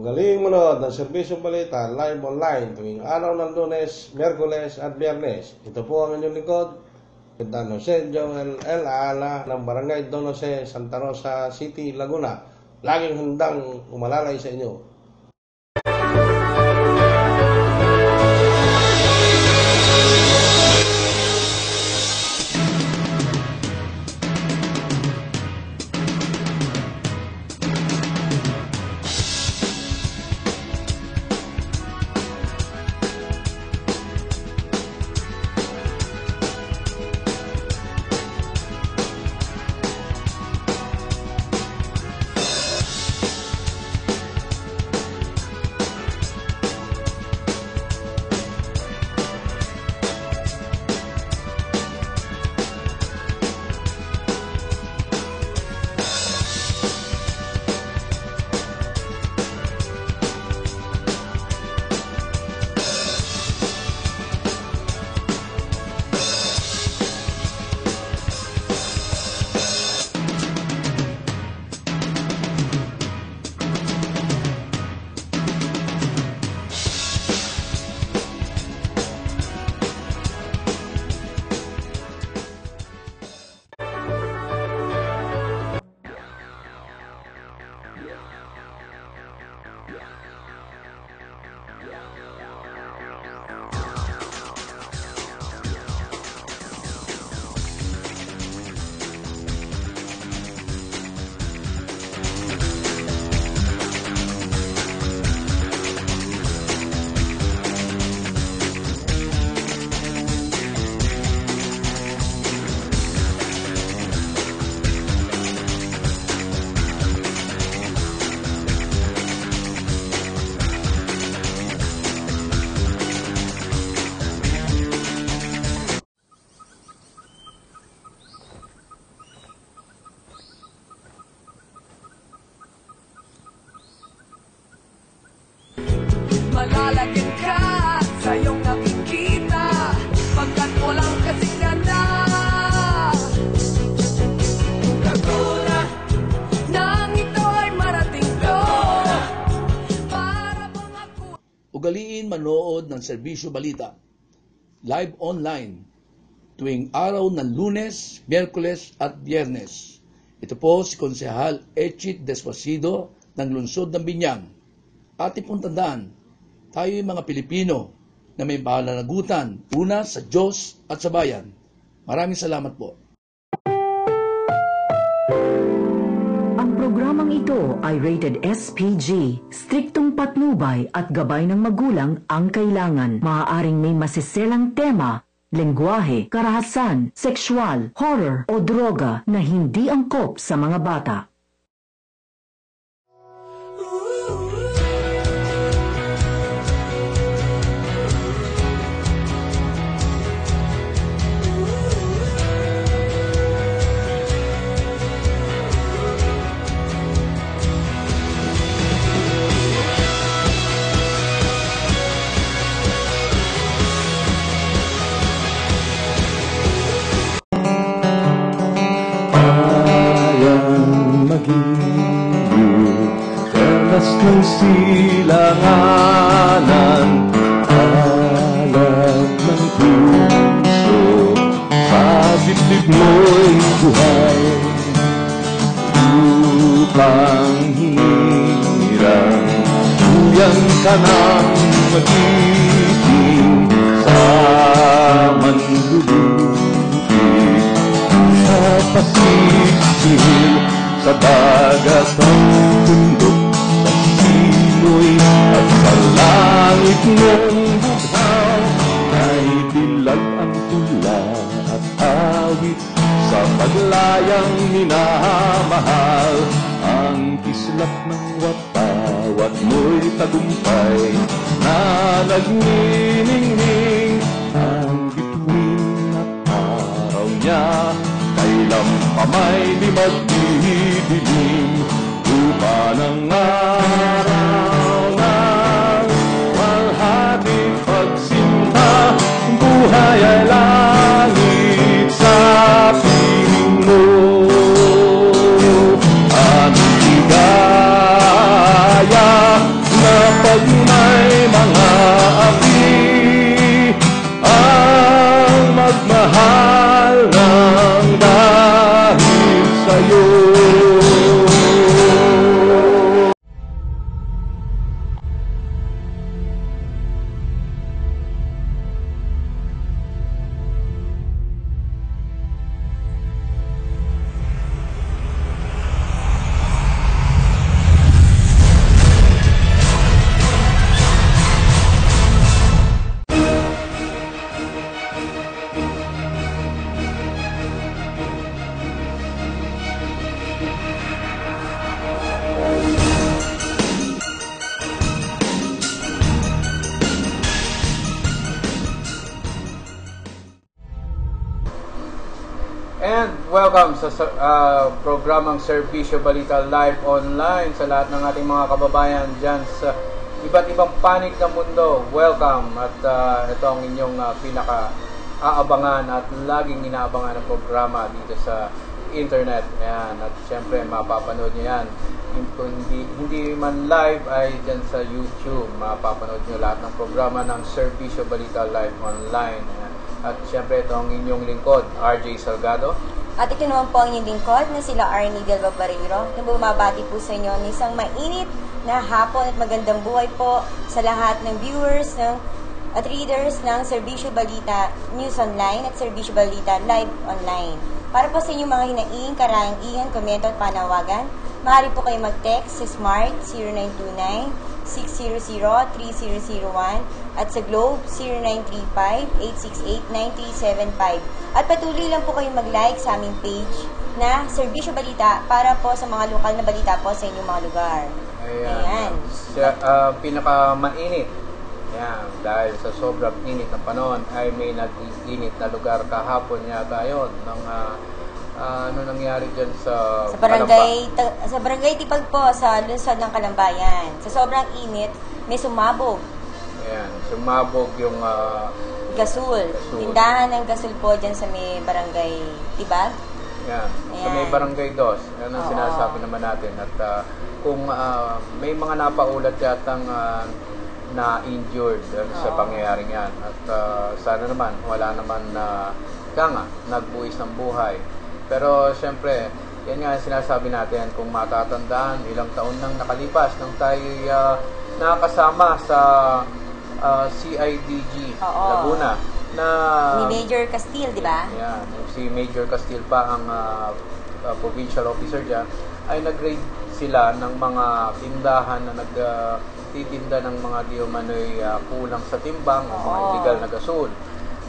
Galing manood ng serbisyong balita live online tuwing araw ng Lunes, Miyerkules at Biyernes. Ito po ang inyong lingkod, Don Jose Joel L. Aala ng Barangay Don Jose, Santa Rosa City, Laguna. Laging handang umalalay sa inyo. Malalagyan ka sa iyong nakikita, pagkat walang kasing ganda. Laguna, nang ito'y marating ko, para bang ako. Ugaliin manood ng serbisyo balita live online tuwing araw ng Lunes, Miyerkules at Biyernes. Ito po si Konsehal Echit Despasido ng Lungsod ng Binyang. Ating pong tandaan, tayo'y mga Pilipino na may pananagutan, una sa Diyos at sa bayan. Maraming salamat po. Ang programang ito ay rated SPG. Striktong patnubay at gabay ng magulang ang kailangan. Maaaring may masiselang tema, lengguwahe, karahasan, sexual, horror o droga na hindi angkop sa mga bata. silanganan, alam ng puso, sa dibdib mo'y buhay, upang hinirang, tuyan ka ng magiging sa manluluti, sa pasisihil, sa dagat ang bundok, sa simoy at sa langit mong bughaw, ay dilag ang tula at awit, sa paglayang minamahal, ang kislap ng watawat mo'y tagumpay na nagniningning, ang bituin at araw niya kailan pa may di magdidilim, lupa ng araw ng walhati pagsinta, buhay ay langit sa piling mo. Anong ligaya na pag may mga api, ang magmahal ng dahil sa'yo. And welcome sa programang Serbisyo Balita Live Online sa lahat ng ating mga kababayan dyan sa iba't ibang panig ng mundo. Welcome at ito ang inyong pinaka-aabangan at laging inaabangan ng programa dito sa internet. Ayan. At syempre mapapanood nyo yan. Kung hindi man live ay dyan sa YouTube. Mapapanood nyo lahat ng programa ng Serbisyo Balita Live Online. Ayan. At syempre ito ang inyong lingkod, RJ Salgado. At ito naman po ang inyong lingkod na sila Arnie Del Barreiro na bumabati po sa inyo ng isang mainit na hapon at magandang buhay po sa lahat ng viewers at readers ng Serbisyo Balita News Online at Serbisyo Balita Live Online. Para po sa inyong mga hinaing, karangihan, komento at panawagan, maaari po kayo mag-text sa Smart 0929-600-3001 at sa Globe 0935-868-9375. At patuloy lang po kayo mag-like sa aming page na Serbisyo Balita para po sa mga lokal na balita po sa inyong mga lugar. Ayan. Pinaka-mainit. Ayan. Dahil sa sobrang init ng panahon ay may nag-init na lugar kahapon yata yun ng ano nangyari dyan sa barangay Tipag po sa lungsod ng Kalambayan. Sa sobrang init, may sumabog. Ayan, sumabog yung gasol. Tindahan ng gasol po dyan sa may barangay Tibag. Ayan. Sa may barangay Dos. Yan ang sinasabi naman natin. At kung may mga napaulat yatang na-injured sa pangyayaring yan. At sana naman, wala naman nagbuwis ng buhay. Pero siyempre, yan nga sinasabi natin, kung matatandaan, ilang taon nang nakalipas nang tayo nakasama sa CIDG Laguna na ni Major Castile, di ba? Yan, si Major Castile pa ang provincial officer dyan, ay nag-raid sila ng mga tindahan na nagtitinda ng mga di umano'y kulang sa timbang o mga illegal na gasol.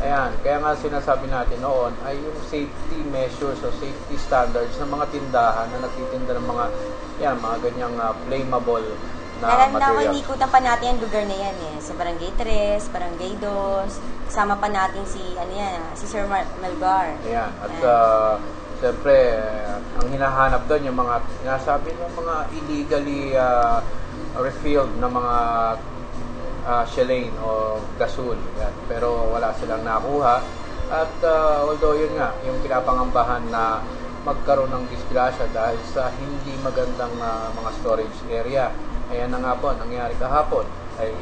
Ayan, kaya nga sinasabi natin noon ay yung safety measures o safety standards ng mga tindahan na nagtitinda ng mga ganyang flammable na materials. Ikutan pa natin ang lugar na yan sa Barangay 3, Barangay 2, kasama pa natin si Sir Melgar. Ayan, at siyempre, ang hinahanap doon yung mga sinasabi ng mga illegally refilled na mga shellane o gasol. Yan. Pero wala silang nakuha. At although yun nga, yung pinapangambahan na magkaroon ng disgrasya dahil sa hindi magandang mga storage area. Ayan na nga po, nangyari kahapon ay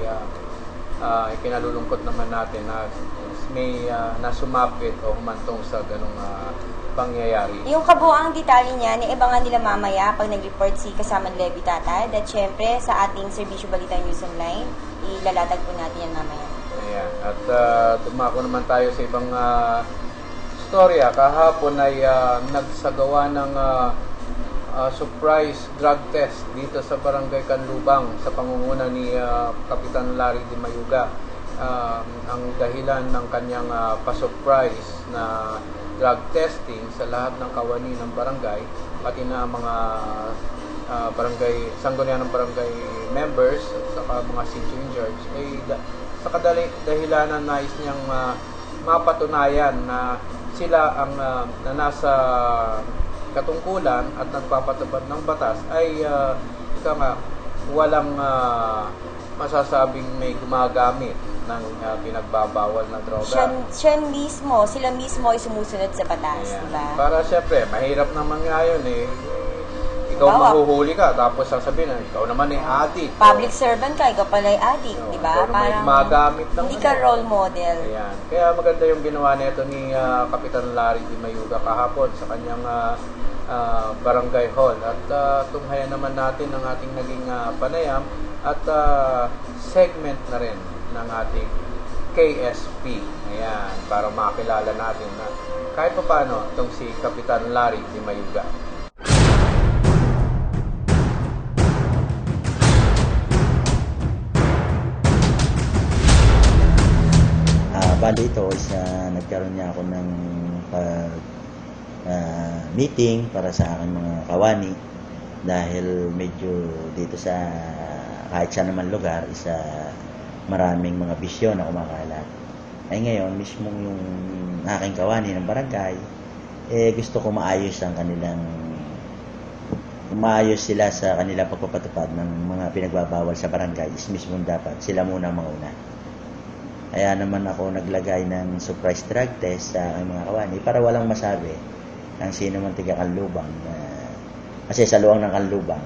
kinalulungkot naman natin na may nasumapit o humantong sa ganong pangyayari. Yung kabuang detalye niyan, ibangan nila mamaya pag nag-report si Kasamang Levi Tatad. At syempre, sa ating Serbisyo Balita News Online, ilalatag po natin yan mamaya. Ayan. At dumako naman tayo sa ibang storya. Kahapon ay nagsagawa ng surprise drug test dito sa Barangay Canlubang sa pangunguna ni Kapitan Larry Di Mayuga. Ang dahilan ng kanyang pa-surprise na drug testing sa lahat ng kawani ng barangay, pati na mga barangay, sanggunian ng barangay members at saka mga sitio in charge, ay sa dahilanan nais niyang mapatunayan na sila ang na nasa katungkulan at nagpapatupad ng batas ay walang masasabing may gumagamit ng pinagbabawal na droga. Sila mismo ay sumusunod sa batas, Ayan. diba? Para syempre, mahirap naman nga yun eh. Ikaw mahuhuli ka, tapos sasabihin na, ikaw naman ay addict. Public servant ka, ikaw pala ay addict, No, diba? ikaw naman ay gumagamit ng hindi ka role model. Ayan. Kaya maganda yung ginawa nito ni Kapitan Larry Di Mayuga kahapon sa kanyang barangay hall. At tunghayan naman natin ang ating naging panayam at segment na rin ng ating KSP. Ayan, para makilala natin na kahit pa paano itong si Kapitan Larry Di Mayuga. Bali ito is nagkaroon niya ako ng meeting para sa aking mga kawani dahil medyo dito sa kahit saan naman lugar is maraming mga bisyo na kumakalat. Ay ngayon, mismo yung aking kawani ng barangay, gusto ko maayos sila sa kanilang pagpapatupad ng mga pinagbabawal sa barangay is mismo dapat sila muna mauna. Kaya naman ako naglagay ng surprise drug test sa aking mga kawani para walang masabi ang sino man tiga Canlubang. Kasi sa luwang ng Canlubang,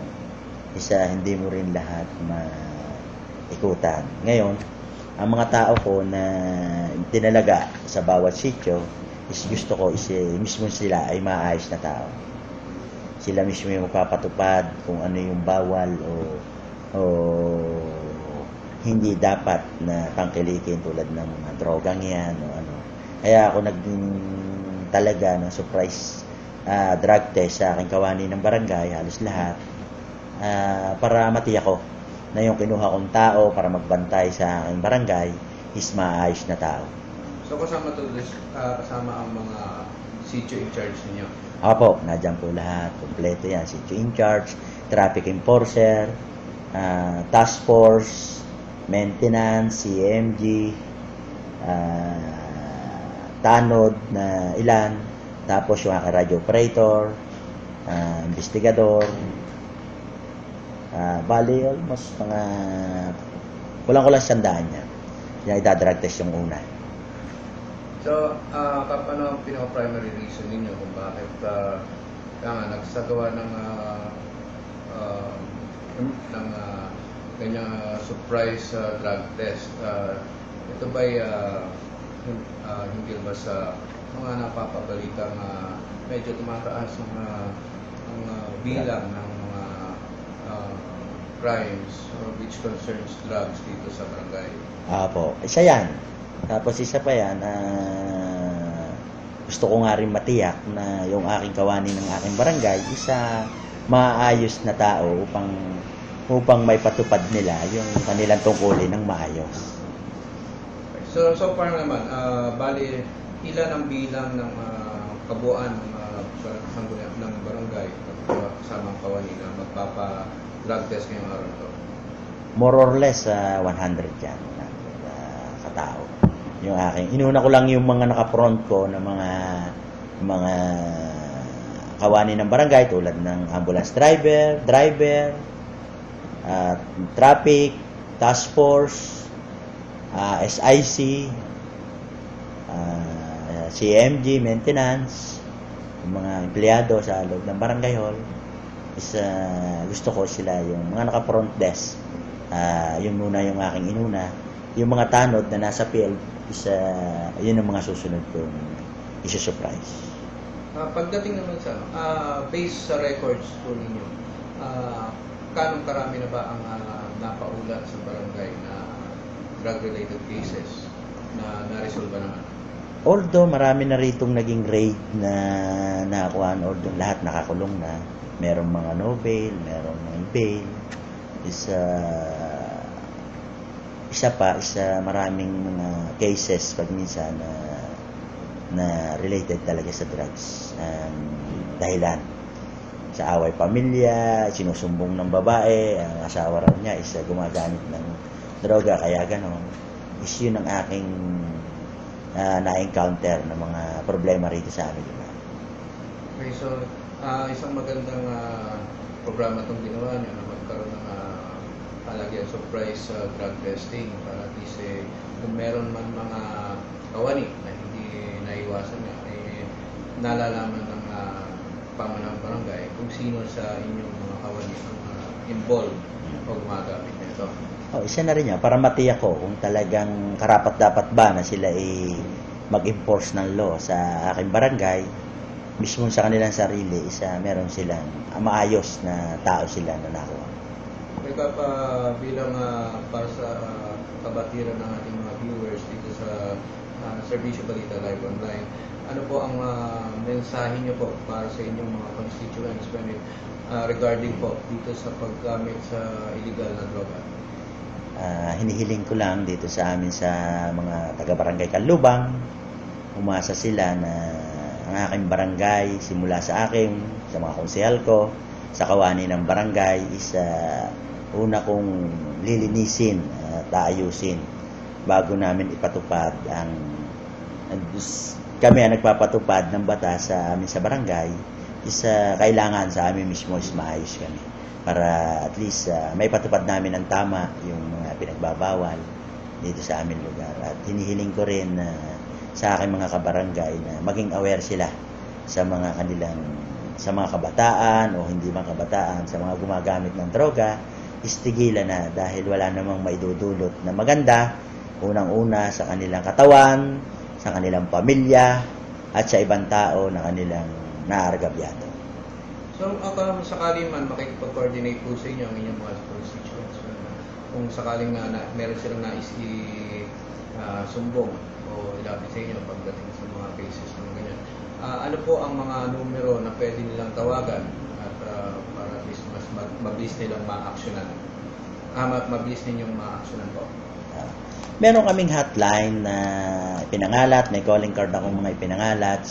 hindi mo rin lahat maikutan. Ngayon, ang mga tao ko na tinalaga sa bawat sityo, gusto ko mismo sila ay maayos na tao. Sila mismo yung magpapatupad kung ano yung bawal o hindi dapat na tangkilikin tulad ng mga drogang yan o ano. Kaya ako talaga ng surprise drug test sa aking kawani ng barangay, halos lahat, para matiyak ko na yung kinuha kong tao para magbantay sa aking barangay is maayos na tao. So kasama ang mga sitio in charge ninyo? Opo, nadyan po lahat. Kompleto yan. Sitio in charge, traffic enforcer, task force, maintenance, CMG, tanod na ilan, tapos yung aking radio operator, investigador, bali almost mga kulang-kulang 100 niya. Yan idadrug test yung una. So, ano ang pinaka-primary reason ninyo kung bakit nagsagawa ng kanyang surprise drug test? Ito ba'y hindi ba sa mga napapabalitang medyo tumataas ang bilang ng mga crimes which concerns drugs dito sa barangay? Apo, isa yan. Tapos isa pa yan, gusto ko nga rin matiyak na yung aking kawani ng aking barangay isa maayos na tao upang may patupad nila yung kanilang tungkulin ng maayos. So far naman, bali, ilan ang bilang ng kabuuan ng barangay kasamang kawani na magpapa-drug test ngayong araw ito? More or less, 100 yan katao. Yung aking, inuna ko lang yung mga naka-front ko na mga kawani ng barangay tulad ng ambulance driver, traffic, task force, SIC, CMG, maintenance, yung mga empleyado sa loob ng barangay hall. is gusto ko sila yung mga naka-front desk. Yung muna yung aking inuna. Yung mga tanod na nasa field is yun ang mga susunod kong isa-surprise. Pagdating naman sa based sa records po ninyo, kanong karami na ba ang napaulat sa barangay na drug-related cases na na-resolve naman? Although marami na ritong naging raid na nakakuhaan, although lahat nakakulong na, merong mga no bail, merong mga bail, maraming mga cases pag minsan na related talaga sa drugs. Dahilan sa away pamilya, sinusumbong ng babae, ang asawa raw niya is gumagamit ng droga, kaya gano'n. Is yun ang aking na-encounter na mga problema rito sa amin. Okay, so isang magandang programa itong ginawa niyo na magkaroon ng palagyan surprise drug testing para at least kung meron man mga kawani na hindi naiwasan na, nalalaman ng pamanang barangay kung sino sa inyong mga kawani ang involved o gumagamit nito. Isa na rin yan, para matiyak ko kung talagang karapat-dapat ba na sila mag-enforce ng law sa aking barangay, mismo sa kanilang sarili, meron silang maayos na tao sila na nakuha. Kaya bilang para sa kabatiran ng ating mga viewers dito sa Serbisyo Balita Live Online, ano po ang mensahe niyo po para sa inyong mga constituents regarding po dito sa paggamit sa illegal na droga? Hinihiling ko lang dito sa amin sa mga taga-barangay Kanlubang, umasa sila na ang aking barangay, simula sa akin, sa mga konsehal ko, sa kawani ng barangay, una kong lilinisin at ayusin bago namin ipatupad kami ang nagpapatupad ng batas sa amin sa barangay, kailangan sa amin mismo maayos kami para at least may patupad namin ng tama yung mga pinagbabawal dito sa amin lugar. At hinihiling ko rin sa aking mga kabarangay na maging aware sila sa mga kabataan o hindi mga kabataan, sa mga gumagamit ng droga, istigilan na dahil wala namang maidudulot na maganda, unang-una sa kanilang katawan, sa kanilang pamilya, at sa ibang tao na kanilang naargabyado. So, sakali man makikipag-coordinate po sa inyo ang inyong mga constituents, kung sakaling meron silang nais sumbong o ilapit sa inyo pagdating sa mga cases ng ganyan, ano po ang mga numero na pwede nilang tawagan at para at least mas mabilis nilang ma-actionan? Mabilis ninyong ma-actionan po? Meron kaming hotline na ipinangalat, may calling card akong mga ipinangalat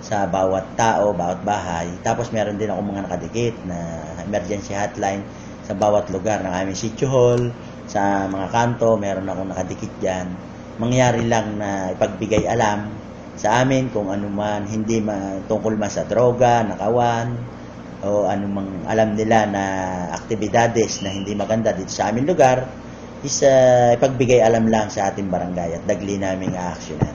sa bawat tao, bawat bahay. Tapos meron din akong mga nakadikit na emergency hotline sa bawat lugar ng aming sitio hall, sa mga kanto, meron akong nakadikit dyan. Mangyari lang na ipagbigay alam sa amin kung ano man, hindi tungkol man sa droga, nakawan, o anumang alam nila na aktibidades na hindi maganda dito sa aming lugar, ipagbigay alam lang sa ating barangay at dagli naming aaksyonan.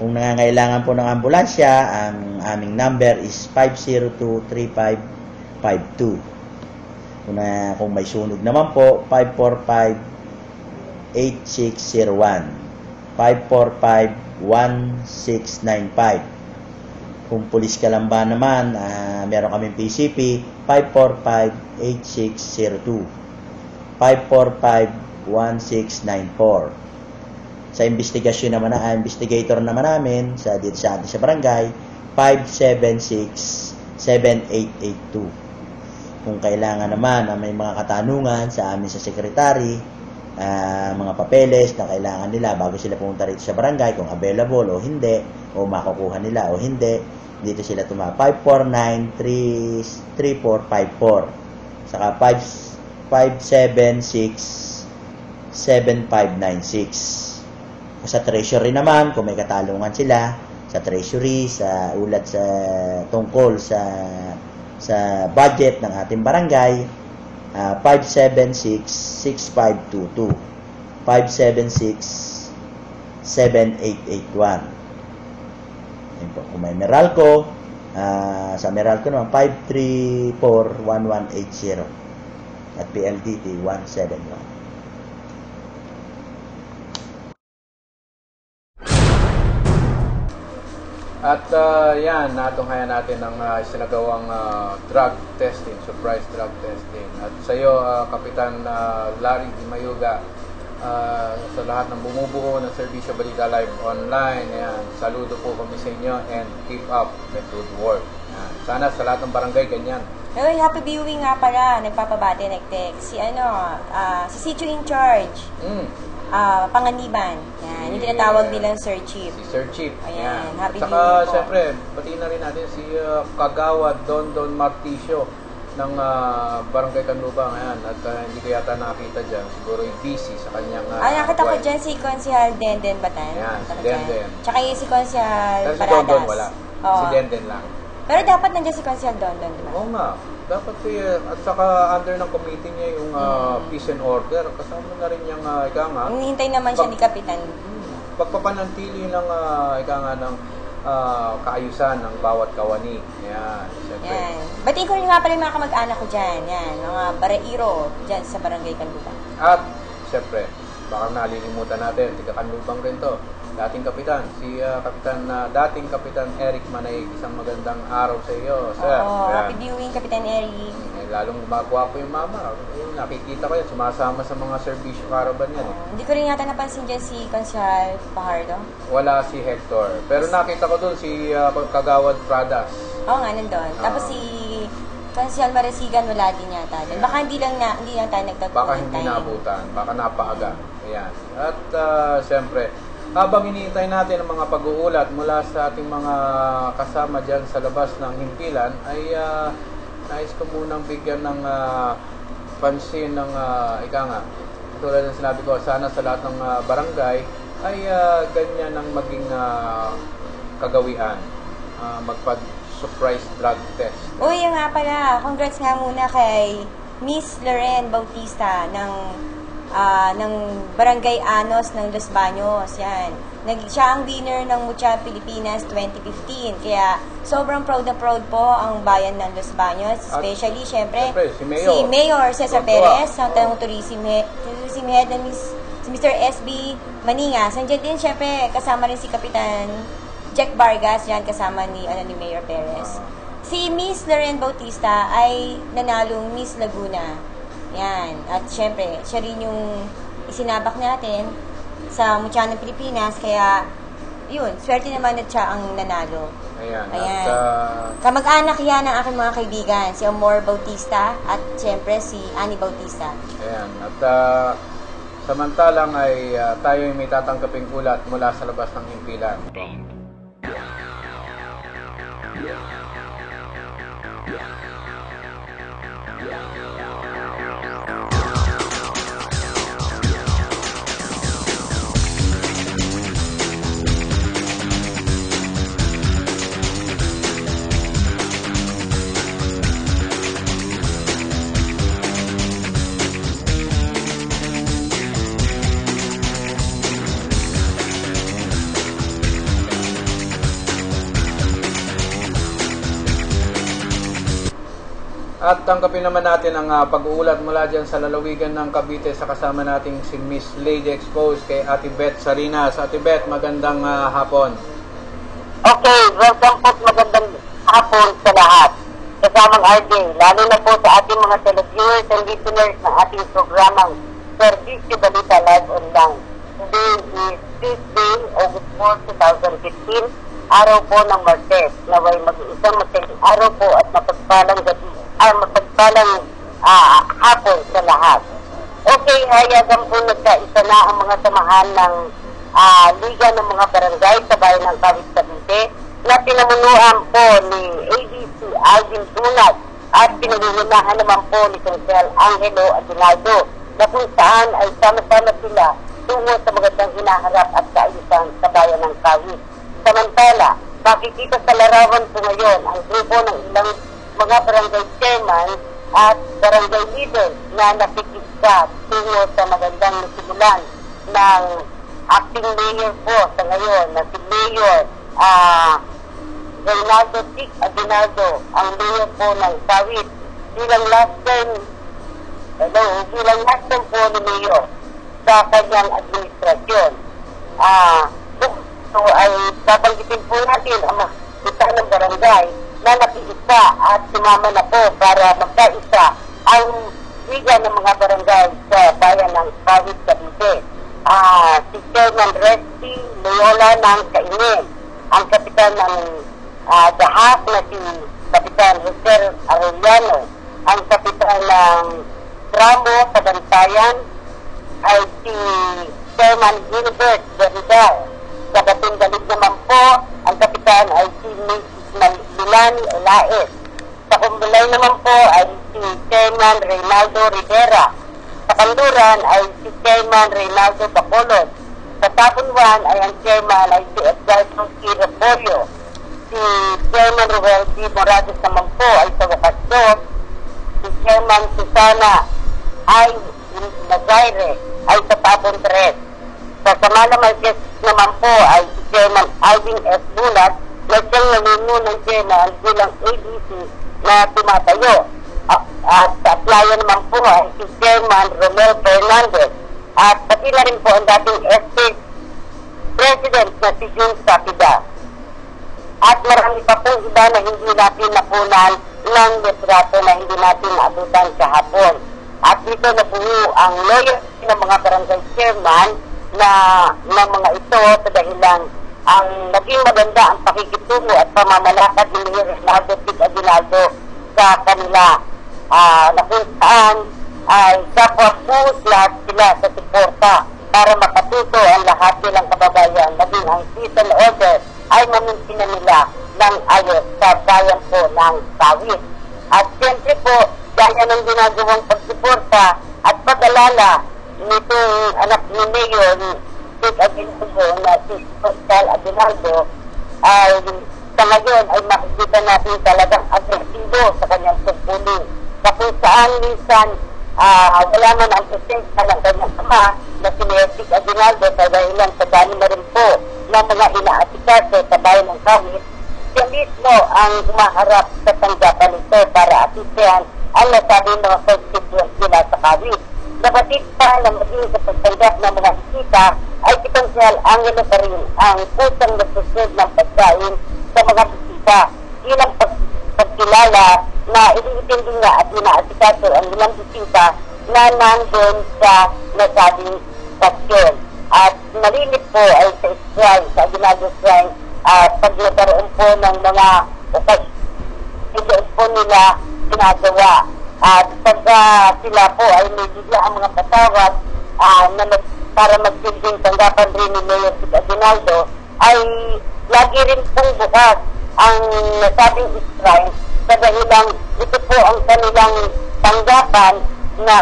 Kung nangangailangan po ng ambulansya, ang aming number is 502-3552. Kung may sunog naman po, 545-8601. 545-1695. Kung pulis ka lang ba naman, meron kaming PCP, 545-8602. 545-1694. Sa investigasyon naman investigator naman namin dito sa ating sa barangay, 576-7882. Kung kailangan naman may mga katanungan sa amin sa secretary, mga papeles na kailangan nila bago sila pumunta rito sa barangay, kung available o hindi, o makukuha nila o hindi, dito sila 549-3454. Saka 576-7596. Sa treasury naman, kung may katalungan sila sa treasury, sa ulat tungkol sa budget ng ating barangay, 576-6522, 576-7881. Kung may Meralco, Sa Meralco naman, 534-1180 at PLDT 171. At yan, natunghayan natin ang isinagawang drug testing, surprise drug testing. At sa iyo, Kapitan Larry Di Mayuga, sa lahat ng bumubuo ng Serbisyo Balita Live Online, yan, saludo po kami sa inyo and keep up the good work. Yan. Sana sa lahat ng barangay ganyan. Uy, happy viewing nga pala. Nagpapabati, nag-text. Si Sicho in charge. Panganiban. Yan, yung tinatawag nilang Sir Chief. Si Sir Chief. Ayan, Yan. happy At saka, viewing po. syempre, batiin na rin natin si Kagawad Don Marticio ng Barangay Canlubang. Ayan. At hindi ko yata nakita dyan. Siguro busy sa kanyang nakita ko wife. dyan si Konsehal Denden Batan. Ayan, si Nakita ko Denden. dyan. Tsaka yung si Konsehal Pero si Paradas. Don wala. Oo. Si Denden lang. Pero dapat nandiyan si Konsehal Don, di ba? Oo nga. Dapat at saka under ng committee niya yung peace and order. Kasama na rin yung Hinihintay naman siya ni Kapitan. pagpapanantili ng ng kaayusan ng bawat kawani. Yan, siyempre. Yan. Batiin ko rin nga pala yung mga kamag-anak ko dyan. Yan, mga barairo dyan sa Barangay Canlubang. At siyempre, baka nalilimutan natin, tiga Canlubang rin to. Dating kapitan, dating Kapitan Eric Manay, isang magandang araw sa iyo, sir. Oo, Ayan. happy viewing, Kapitan Eric. Lalong gumagwapo yung mama. Ayun, nakikita ko yan, sumasama sa mga serbisyo caravan yan. Hindi ko rin yata napansin dyan si Konsehal Pajardo. Wala si Hector. Pero nakita ko doon si Kagawad Pradas. Oo nga, nandun. Tapos si Konsehal Marasigan, wala din yata. Dun. Baka hindi lang tayo nagtagpuan. Baka hindi naabutan. Baka napaaga. Ayan. At siyempre, habang iniintay natin ang mga pag-uulat mula sa ating mga kasama dyan sa labas ng himpilan, ay nais ko munang bigyan ng pansin ng tulad ng sinabi ko, sana sa lahat ng barangay ay ganyan ang maging kagawian, magpa-surprise drug test. Uy, yung nga pala, congrats nga muna kay Miss Loren Bautista ng Barangay Anos ng Los Baños. Yan. Siya ang winner ng Mucha Pilipinas 2015. Kaya sobrang proud na proud po ang bayan ng Los Baños. Especially, syempre, si Mayor Cesar Perez, ang Tanong Tourism Head na si Mr. SB Maningas. Nandiyan din, syempre, kasama rin si Kapitan Jack Vargas, yan, kasama ni Mayor Perez. Si Miss Loren Bautista ay nanalong Miss Laguna. Yan. At syempre, siya rin yung isinabak natin sa Mucha ng Pilipinas. Kaya, yun, swerte naman at siya ang nanalo. Ayan. Ayan. At, kamag-anak yan ng aking mga kaibigan. Si Amor Bautista at syempre si Annie Bautista. ayan. At samantalang ay tayo ay may tatanggaping ulat mula sa labas ng himpilan. At tangkapin naman natin ang pag-uulat mula dyan sa lalawigan ng Cavite sa kasama nating si Miss Lady Exposed kay Ate Beth Sarinas. Ate Beth, magandang hapon. Okay, welcome po, magandang hapon sa lahat. Kasamang RJ, lalo na po sa ating mga televiewers and listeners ng ating programang Serbisyo Balita Live Online. Today is Tuesday, August 4, 2015, araw po ng Martes. Naway mag-iisang madaling araw po at mapagpalang hapon sa lahat. Okay, hayagan po nagkaisa na ang mga samahan ng Liga ng mga Barangay sa bayan ng Kawit Cavite na pinamunuan po ni ADC Alvin Tunat at pinangunahan naman po ni Konsehal Angelo Aguinaldo na kung saan ay sama-sama sila tungo sa magandang hinaharap at kaayusan sa bayan ng Kawit. Samantala, makikita sa larawan po ngayon ang grupo ng ilang mga barangay chairman at barangay leaders na nakikita tungo sa magandang nasimulan ng acting mayor po sa ngayon na si Mayor Reynaldo Tic Aguinaldo, ang mayor po ng Kawit, bilang last term po ni Mayor sa kanyang administrasyon. Ito ay babanggitin po natin ang isa ng barangay na nakiisa at sumama na po para magkaisa ang liga ng mga barangay sa bayan ng Kawit, Cavite. Si Chairman Resty Loyola ng Kainin, ang kapitan ng Dahak na si Kapitan Jose Arellano, ang kapitan ng Tramo sa Bantayan ay si Chairman Gilbert Derridal. Sa Batindalig naman po, ang kapitan ay si Mrs. Milani Olaes. Sa Kumbulay naman po ay si Chairman Reynaldo Rivera. Sa Kanluran ay si Chairman Reynaldo Bacolod. Sa Tapunwan ay ang Chairman ay si Edgardo C. Reporio. Si Chairman Ruel D. Morales naman po ay sa Wakasdo. Si Chairman Susana ay Nazaire ay sa Tabon 3. Sa Samala Marquez naman po ay si Chairman Alvin S. Bulat na siyang nanuno ng Chairman bilang ABC na tumatayo. At sa Aplaya naman po ay si Chairman Romel Fernandez. At pati na rin po ang dating Estate President na si June Sapida. At marami pa po iba na hindi natin napunan ng litrato na hindi natin naabutan kahapon. At dito nabuo ang loyalty ng mga barangay chairman na mga ito sa dahilan ang naging maganda ang pakikitungo at pamamalakad ni Mayor Reynaldo Tic Aguinaldo sa kanila na kung saan ay kapwa-puhos lahat sila sa suporta para makatuto ang lahat nilang kababayan, naging ang season order ay mamintina nila ng ayos sa bayan po ng Kawit. At siyempre po, gaya ng ginagawang pagsuporta at pag-alala nitong anak ni Mayor Tic Aguinaldo na si Pascal Aguinaldo ay sa ngayon ay makikita natin talagang agresibo sa kanyang pagpuling. Sa kung saan minsan wala man ang presensya ng kanyang ama na si Mayor Tic Aguinaldo sa dahilan sa dami na rin po ng mga inaasikaso sa bayan ng Kawit, siya mismo ang umaharap sa tanggapan nito para asistihan ang nasabing mga constituents nila sa Kawit. Nabatid pa na maging sa pagtanggap ng mga bisita ay potensyal angelo pa rin ang kusang nagsusunod ng pagkain sa mga bisita. Ilang pagkilala na iniintindi nga at inaasikaso ang ilang bisita na nandun sa nasabing pasyon. At malimit po ay sa shrine, sa Aguinaldo Shrine, pag nagkaroon po ng mga okasyon po nila ginagawa. At pagka sila po ay may bigla ang mga patawad para magsilbing tanggapan rin ni Mayor Tic Aguinaldo, ay lagi rin pong bukas ang nasabing shrine sa dahilang ito po ang kanilang tanggapan na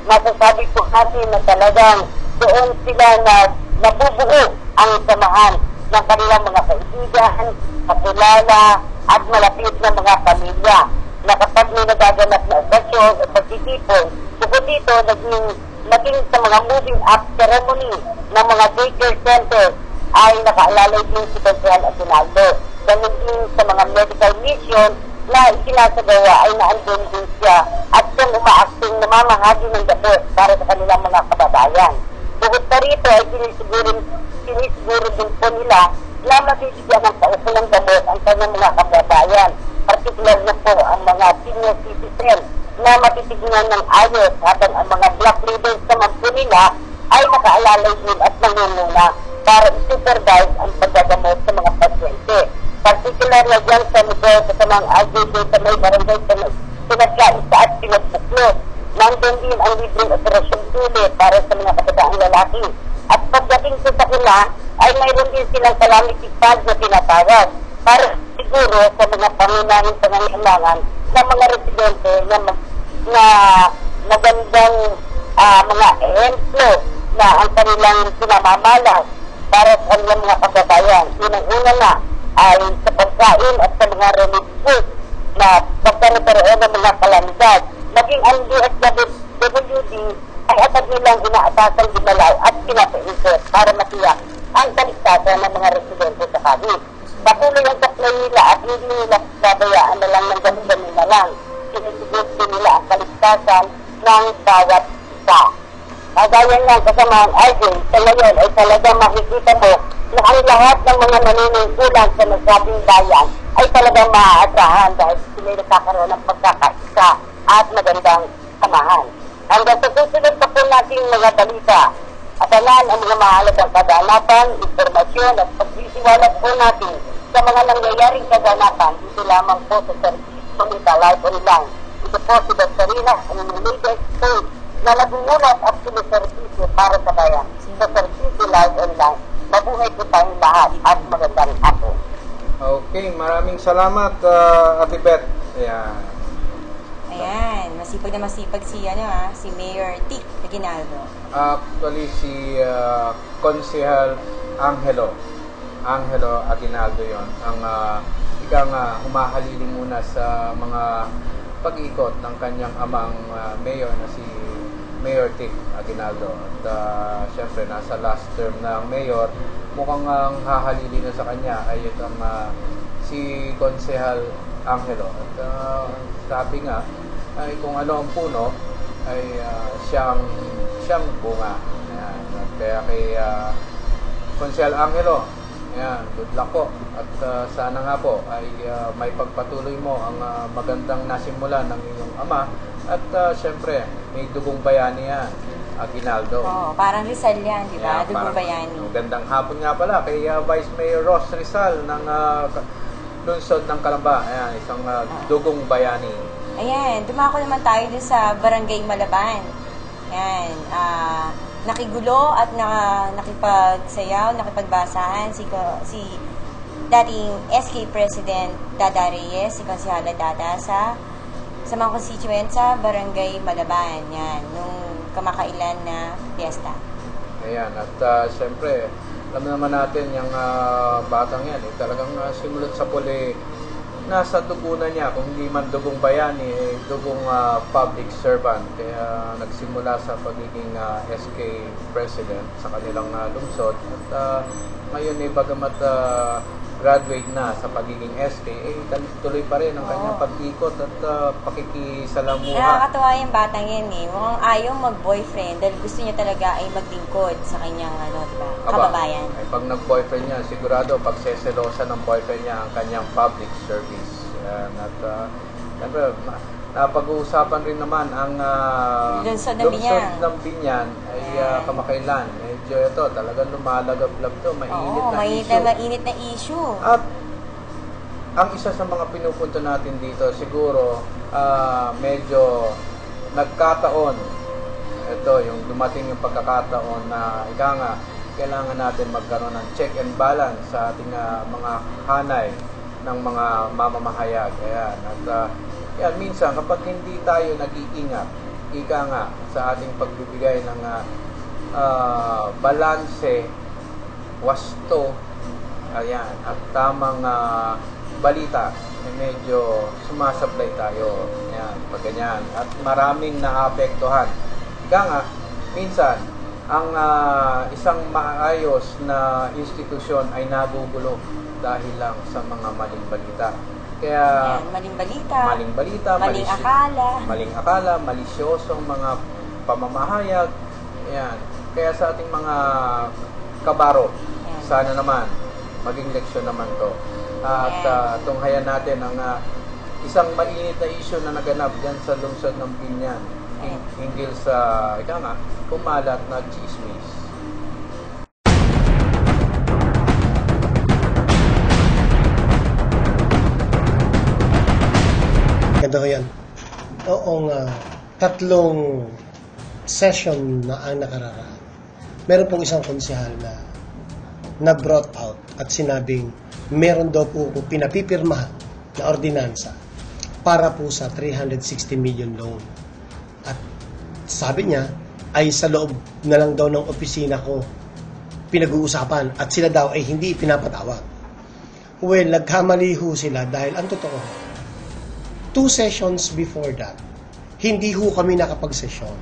masasabi po natin na talagang doon sila na nabubuo ang samahan ng kanilang mga kaibigan, kapulala at malapit na mga pamilya na kapag may nagaganap na okasyon o pagtitipon, bukod dito naging sa mga moving up ceremony ng mga daycare centers ay nakaalalay din si Pascal Aguinaldo. Ganun din sa mga medical mission na isinasagawa ay naandun din siya at siyang umaakting namamahagi ng gabos para sa kanilang mga kababayan. Bukod pa rito ay sinisiguro din po nila na mabibigyan ng paukulang gabos ang kanyang mga kababayan, partikular na po ang mga senior citizen na matitignan ng ayos habang ang mga black leaders naman po nila ay nakaalalay din at nangunguna para i-supervise ang paggagamot sa mga pasyente. Partikular na dyan sa Miguel sa mga RJJ sa may barangay pinagkaisa at pinagbuklod. Nandun din ang libreng operasyon tuli para sa mga kabataang lalaki. At pagdating sa kanila ay mayroon din silang calamity fund na tinatawag para siguro sa mga pangunahing pangangailangan ng mga residente na magandang mga ehemplo na ang kanilang pinamamalas para sa kanilang mga kababayan. Unang-una na ay sa pagkain at sa mga relief food na pagkaroon ng mga kalamidad. Maging ang DSWD ay agad nilang inaasasang gumalaw at pinapaikot para matiyak ang kaligtasan ng mga residente sa Kawit. patuloy ang supply nila at hindi nila babayaan na lang ng ganun na lang. Sinisigurado din nila ang kaligtasan ng bawat isa. Kagaya nga kasamaan RJ, sa ngayon ay talaga makikita mo na ang lahat ng mga nanunungkulan sa nasabing bayan ay talagang maaasahan dahil sila nagkakaroon ng pagkakaisa at magandang samahan. Hanggang sa susunod pa po nating mga balita, atalan ang mga mahalagang kaganapan, informasyon at pagsisiwalat po natin sa mga nangyayaring kaganapan dito lamang po sa Service Balita Live Online. Ito po si Dr. Rina, ang latest post na nagmumulat at siniservisyo para sa bayan sa Service Live Online. Mabuhay po tayong lahat at magandang hapon. Okay, maraming salamat, Ate Beth. Ayan. Ayan, masipag na masipag si Mayor Tick Aguinaldo. Actually, si Konsehal Angelo Aguinaldo yon ang humahalili muna sa mga pag-ikot ng kanyang amang mayor na si Mayor Tick Aguinaldo. At syempre, nasa last term ng mayor, mukhang ang hahalili na sa kanya ay itong si Konsehal Angelo. At sabi nga, ay kung ano ang puno, ay siyang bunga. Ayan. At kaya kay Konsehal Angelo, ayan, good luck po. At sana nga po ay may pagpatuloy mo ang magandang nasimulan ng iyong ama. At syempre, may dugong bayani yan, Aguinaldo. Oo, parang Rizal yan, di ba? Yeah, Dugong bayani. Magandang hapon nga pala kay Vice Mayor Ross Rizal ng lungsod ng Calamba. Ayan, isang dugong bayani. Ayan, dumako naman tayo dun sa Barangay Malaban. Ayan, nakigulo at nakipagsayaw, nakipagbasahan si dating SK President Dada Reyes, si Konsehala Dada sa mga constituent sa Barangay Malaban. Yan, nung kamakailan na piyesta. Ayan, at syempre, alam naman natin yung batang yan, talagang simulat sa puli, nasa dugunan niya, kung hindi man dugong bayani, dugong public servant. Kaya nagsimula sa pagiging SK President sa kanilang lungsod. At ngayon bagamat graduate na sa pagiging SK, tuloy pa rin ang kanyang pag-ikot at pakikisalamuha. Nakakatawa yung batang yan Mukhang ayaw mag-boyfriend dahil gusto niya talaga ay maglingkod sa kanyang diba, kababayan. Ay, pag nag-boyfriend niya, sigurado pagseselosa ng boyfriend niya ang kanyang public service. At napag-uusapan rin naman ang lungsod ng Binyan ay kamakailan. Medyo ito, talagang lumalagab-lab to, mainit na issue. At ang isa sa mga pinupunto natin dito, siguro medyo nagkataon. Ito, yung dumating yung pagkakataon na kailangan natin magkaroon ng check and balance sa ating mga hanay ng mga mamamahayag. Ayan. At minsan, kapag hindi tayo nag-iingat, sa ating pagbibigay ng balanse, wasto, ayan, at tamang balita, medyo sumasablay tayo. Ayan, pag ganyan. At maraming naapektuhan. Minsan, ang isang maayos na institusyon ay nagugulo dahil lang sa mga maling balita. Kaya maling balita, maling akala, malisyosong mga pamamahayag. Ayan. Kaya sa ating mga kabaro, sana naman maging leksyon naman to. At tunghayan natin ang isang mainit na issue na naganap dyan sa lungsod ng Binyan. Hinggil sa kumalat na chismis. Ganda ko yan. Noong 3 session na ang nakararaan, meron pong isang konsehal na brought out at sinabing meron daw po pinapipirmahan na ordinansa para po sa 360 million loan. At sabi niya ay sa loob na lang daw ng opisina ko pinag-uusapan at sila daw ay hindi pinapatawag. Well, nagkamali ho sila dahil ang totoo, 2 sessions before that, hindi ho kami nakapag-session.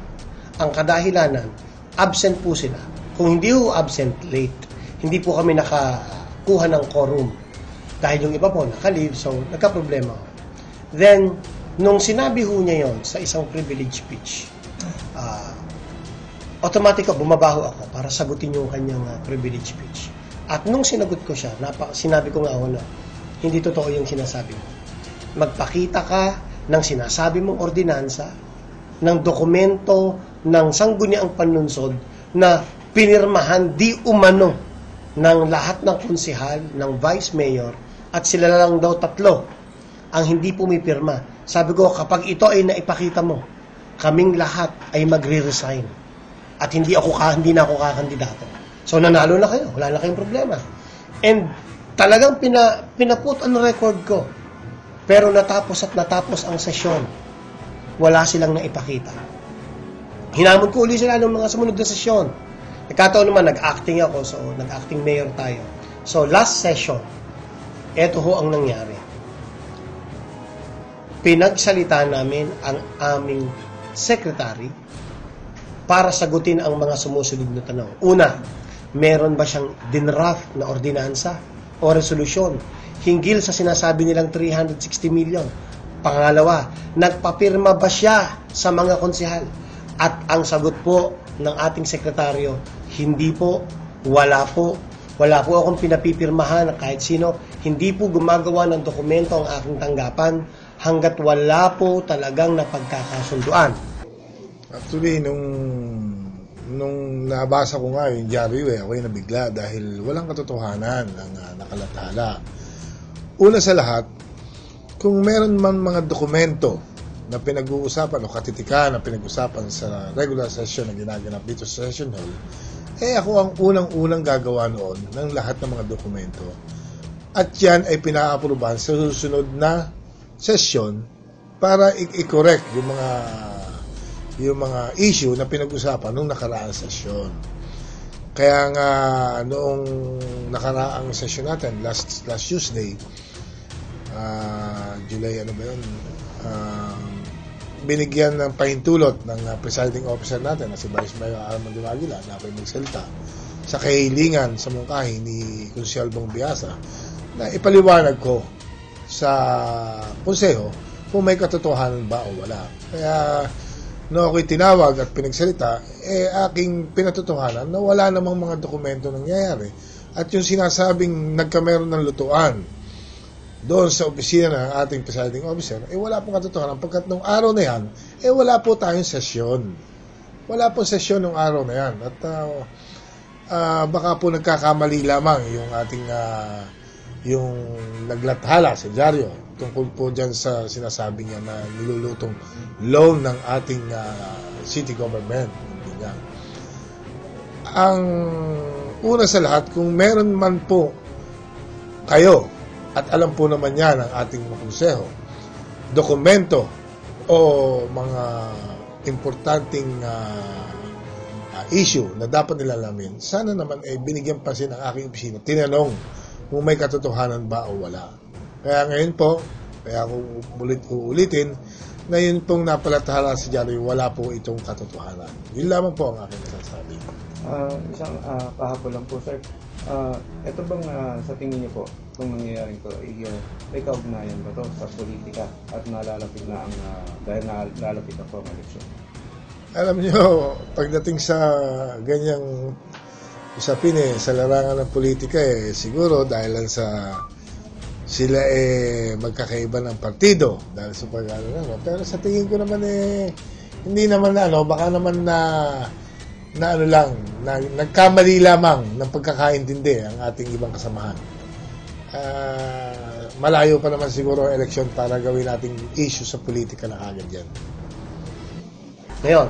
Ang kadahilanan, absent po sila. Kung hindi ho absent, late. Hindi po kami nakakuha ng quorum. Dahil yung iba po naka-leave, so nagka-problema ako. Then, nung sinabi ho niya yon sa isang privilege speech, automatic bumabaho ako para sagutin yung kanyang privilege speech. At nung sinagot ko siya, sinabi ko nga ako na hindi totoo yung sinasabi mo. Magpakita ka ng sinasabi mong ordinansa, ng dokumento ng sangguniang panunsod na pinirmahan di umano ng lahat ng konsehal, ng vice mayor, at sila lang daw 3 ang hindi pumipirma. Sabi ko, kapag ito ay naipakita mo, kaming lahat ay magre-resign. At hindi na ako kakandidato. So nanalo na kayo, wala na kayong problema. And talagang pinaput on record ko. Pero natapos ang sesyon. Wala silang naipakita. Hinamon ko uli sila ng mga sumunod na sesyon. Nagkataon naman, nag-acting ako, so nag-acting mayor tayo. So last session, eto ho ang nangyari. Pinagsalita namin ang aming secretary para sagutin ang mga sumusunod na tanong. Una, meron ba siyang dinraft na ordinansa o resolusyon hinggil sa sinasabi nilang 360 million? Pangalawa, nagpapirma ba siya sa mga konsehal? At ang sagot po ng ating sekretaryo, hindi po, wala po akong pinapipirmahan ng kahit sino, hindi po gumagawa ng dokumento ang aking tanggapan hanggat wala po talagang napagkakasunduan. Actually, nung nabasa ko nga yung diaryo, ako'y nabigla dahil walang katotohanan ang nakalathala. Una sa lahat, kung meron man mga dokumento na pinag-uusapan o katitikan na pinag-uusapan sa regular session na ginaganap dito sa session hall, ako ang unang-unang gagawa noon ng lahat ng mga dokumento. At yan ay pina-aprobahan sa susunod na session para i-correct yung mga issue na pinag-usapan nung nakaraang session. Kaya nga noong nakaraang session natin last Tuesday, July binigyan ng pahintulot ng presiding officer natin na si Vice Mayor Armando Aguila na ako'y magsalita sa kahilingan sa mungkahi ni Consiel Bong Biasa na ipaliwanag ko sa konseho kung may katotohanan ba o wala. Kaya no ako'y tinawag at pinagsalita, aking pinatotohanan na wala namang mga dokumento nangyayari. At yung sinasabing nagkameron ng lutuan doon sa opisina ng ating presiding officer, wala pong katotohanan. Pagkat nung araw na yan, wala po tayong sesyon. Wala pong sesyon nung araw na yan. At baka po nagkakamali lamang yung ating yung naglathala sa dyaryo tungkol po dyan sa sinasabi niya na nilulutong loan ng ating city government. Ang una sa lahat, kung meron man po kayo, at alam po naman yan ang ating mga konseho, dokumento o mga importanteng issue na dapat nila alamin, sana naman binigyan pansin ang aking opisina. Tinanong kung may katotohanan ba o wala. Kaya ngayon po, kaya ako uulitin, ngayon pong napalathala sa dyaryo, wala po itong katotohanan. Yun lamang po ang aking nasasabi. Isang kahapon lang po, sir. Ito bang sa tingin niyo po, kung nangyayaring to, may kaugnayan ba to sa politika at nalalapit na ang, dahil nalalapit na po ang eleksyon? Alam niyo, pagdating sa ganyang usapin sa larangan ng politika, siguro dahil lang sa sila magkakaiba ng partido dahil sa pag-ano. Pero sa tingin ko naman hindi naman baka naman nagkamali lamang ng pagkakaintindi ang ating ibang kasamahan. Malayo pa naman siguro ang eleksyon para gawin nating issue sa politika na agad yan. Ngayon,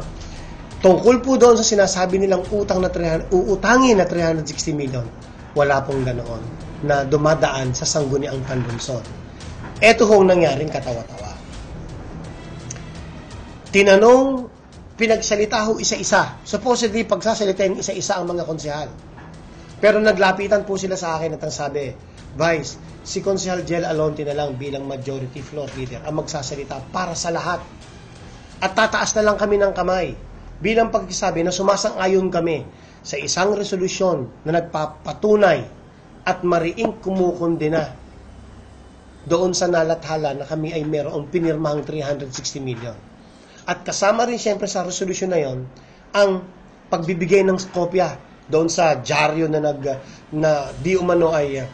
tungkol po doon sa sinasabi nilang uutangin na 360 million, wala pong ganoon na dumadaan sa sangguniang panlunsod. Ito hong nangyaring katawa-tawa. Tinanong, pinagsalita ho isa-isa. Supposedly, pagsasalitain isa-isa ang mga konsehal. Pero naglapitan po sila sa akin at ang sabi, Vice, si Konsehal Jel Alonte na lang bilang majority floor leader ang magsasalita para sa lahat. At tataas na lang kami ng kamay bilang pagsasabi na sumasang-ayon kami sa isang resolusyon na nagpapatunay at mariing kumukundina doon sa nalathala na kami ay mayroong pinirmahang 360 million. At kasama rin siyempre sa resolution na yon ang pagbibigay ng kopya doon sa dyaryo na di umano ay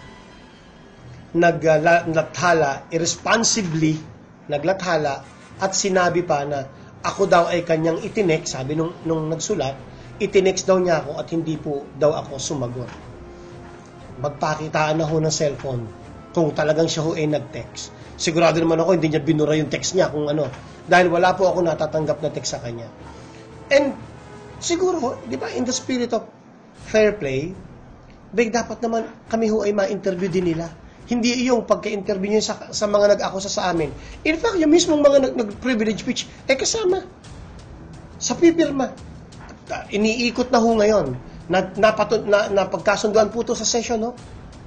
naglathala, irresponsibly naglathala at sinabi pa na ako daw ay kanyang itinek, sabi nung nagsulat, itinext daw niya ako at hindi po daw ako sumagot. Magpakitaan na ho ng cellphone kung talagang siya ho ay nag-text. Sigurado naman ako hindi niya binura yung text niya kung ano, dahil wala po ako natatanggap na text sa kanya. And siguro, di ba, in the spirit of fair play, dapat naman kami ho ay ma-interview din nila. Hindi yung pagka-interview niyo sa mga nag-akusa sa amin. In fact, yung mismong mga nag-privilege speech, kasama sa pipirma. Iniikot na ho ngayon. Napagkasunduan po ito sa session, no?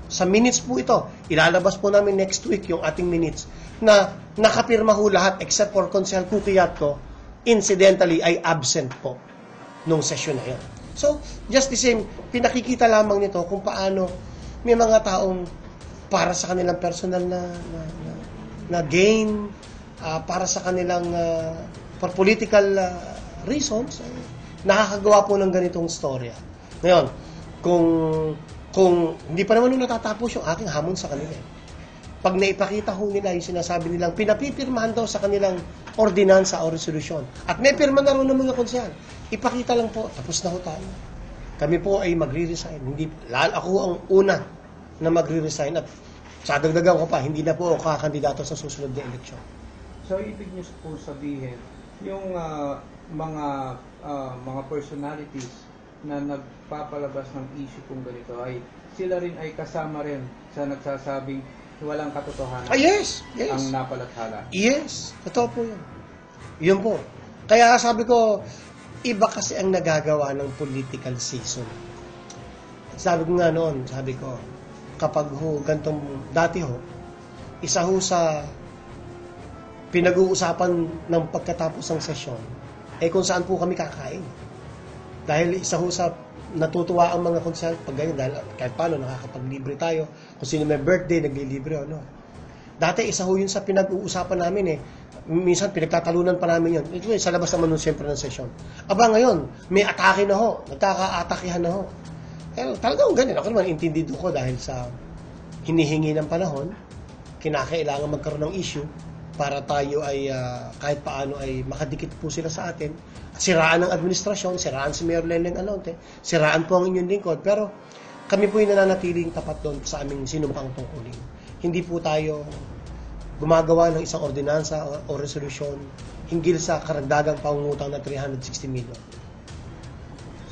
Sa minutes po ito. Ilalabas po namin next week yung ating minutes na nakapirma ho lahat except for Consejal Kukiyatko, incidentally ay absent po nung session na yun. So, just the same, pinakikita lamang nito kung paano may mga taong para sa kanilang personal na gain, para sa kanilang for political reasons, nakakagawa po ng ganitong storya. Ngayon, kung hindi pa naman nung natatapos yung aking hamon sa kanila, pag naipakita ho nila yung sinasabi nilang pinapipirmahan daw sa kanilang ordinansa o resolusyon, at may pirma na rin ng mga konsehal, ipakita lang po, tapos na ho tayo. Kami po ay magre-resign. Ako ang una na magre-resign at sa dagdagan ko pa, hindi na po ako kakandidato sa susunod na eleksyon. So, ibig niyo po sabihin, yung mga personalities na nagpapalabas ng issue kung ganito ay sila rin ay kasama rin sa nagsasabing walang katotohanan yes. ang napalathala. Yes, totoo po yun. Yun po. Kaya sabi ko, iba kasi ang nagagawa ng political season. Sabi ko nga noon, kapag gantong dati isa sa pinag-uusapan ng pagkatapos ng sesyon, kung saan po kami kakain. Dahil isa sa natutuwa ang mga konsehal pag ganyan, dahil kahit paano nakakapaglibre tayo, kung sino may birthday, naglilibre Dati isa yun sa pinag-uusapan namin minsan pinagtatalunan pa namin yun. Ito sa labas naman nun siyempre ng sesyon. Aba ngayon, may atake na nagkaka-atakihan na Pero talagang ganyan. Ako naman intindido ko dahil sa hinihingi ng panahon, kinakailangan magkaroon ng issue para tayo ay kahit paano ay makadikit po sila sa atin. Siraan ng administrasyon, siraan si Mayor Lenlen Alonte, siraan po ang inyong lingkod. Pero kami po yung nananatiling tapat doon sa aming sinumpang tungkulin. Hindi po tayo gumagawa ng isang ordinansa o resolusyon hinggil sa karagdagang pangungutang na 360 million.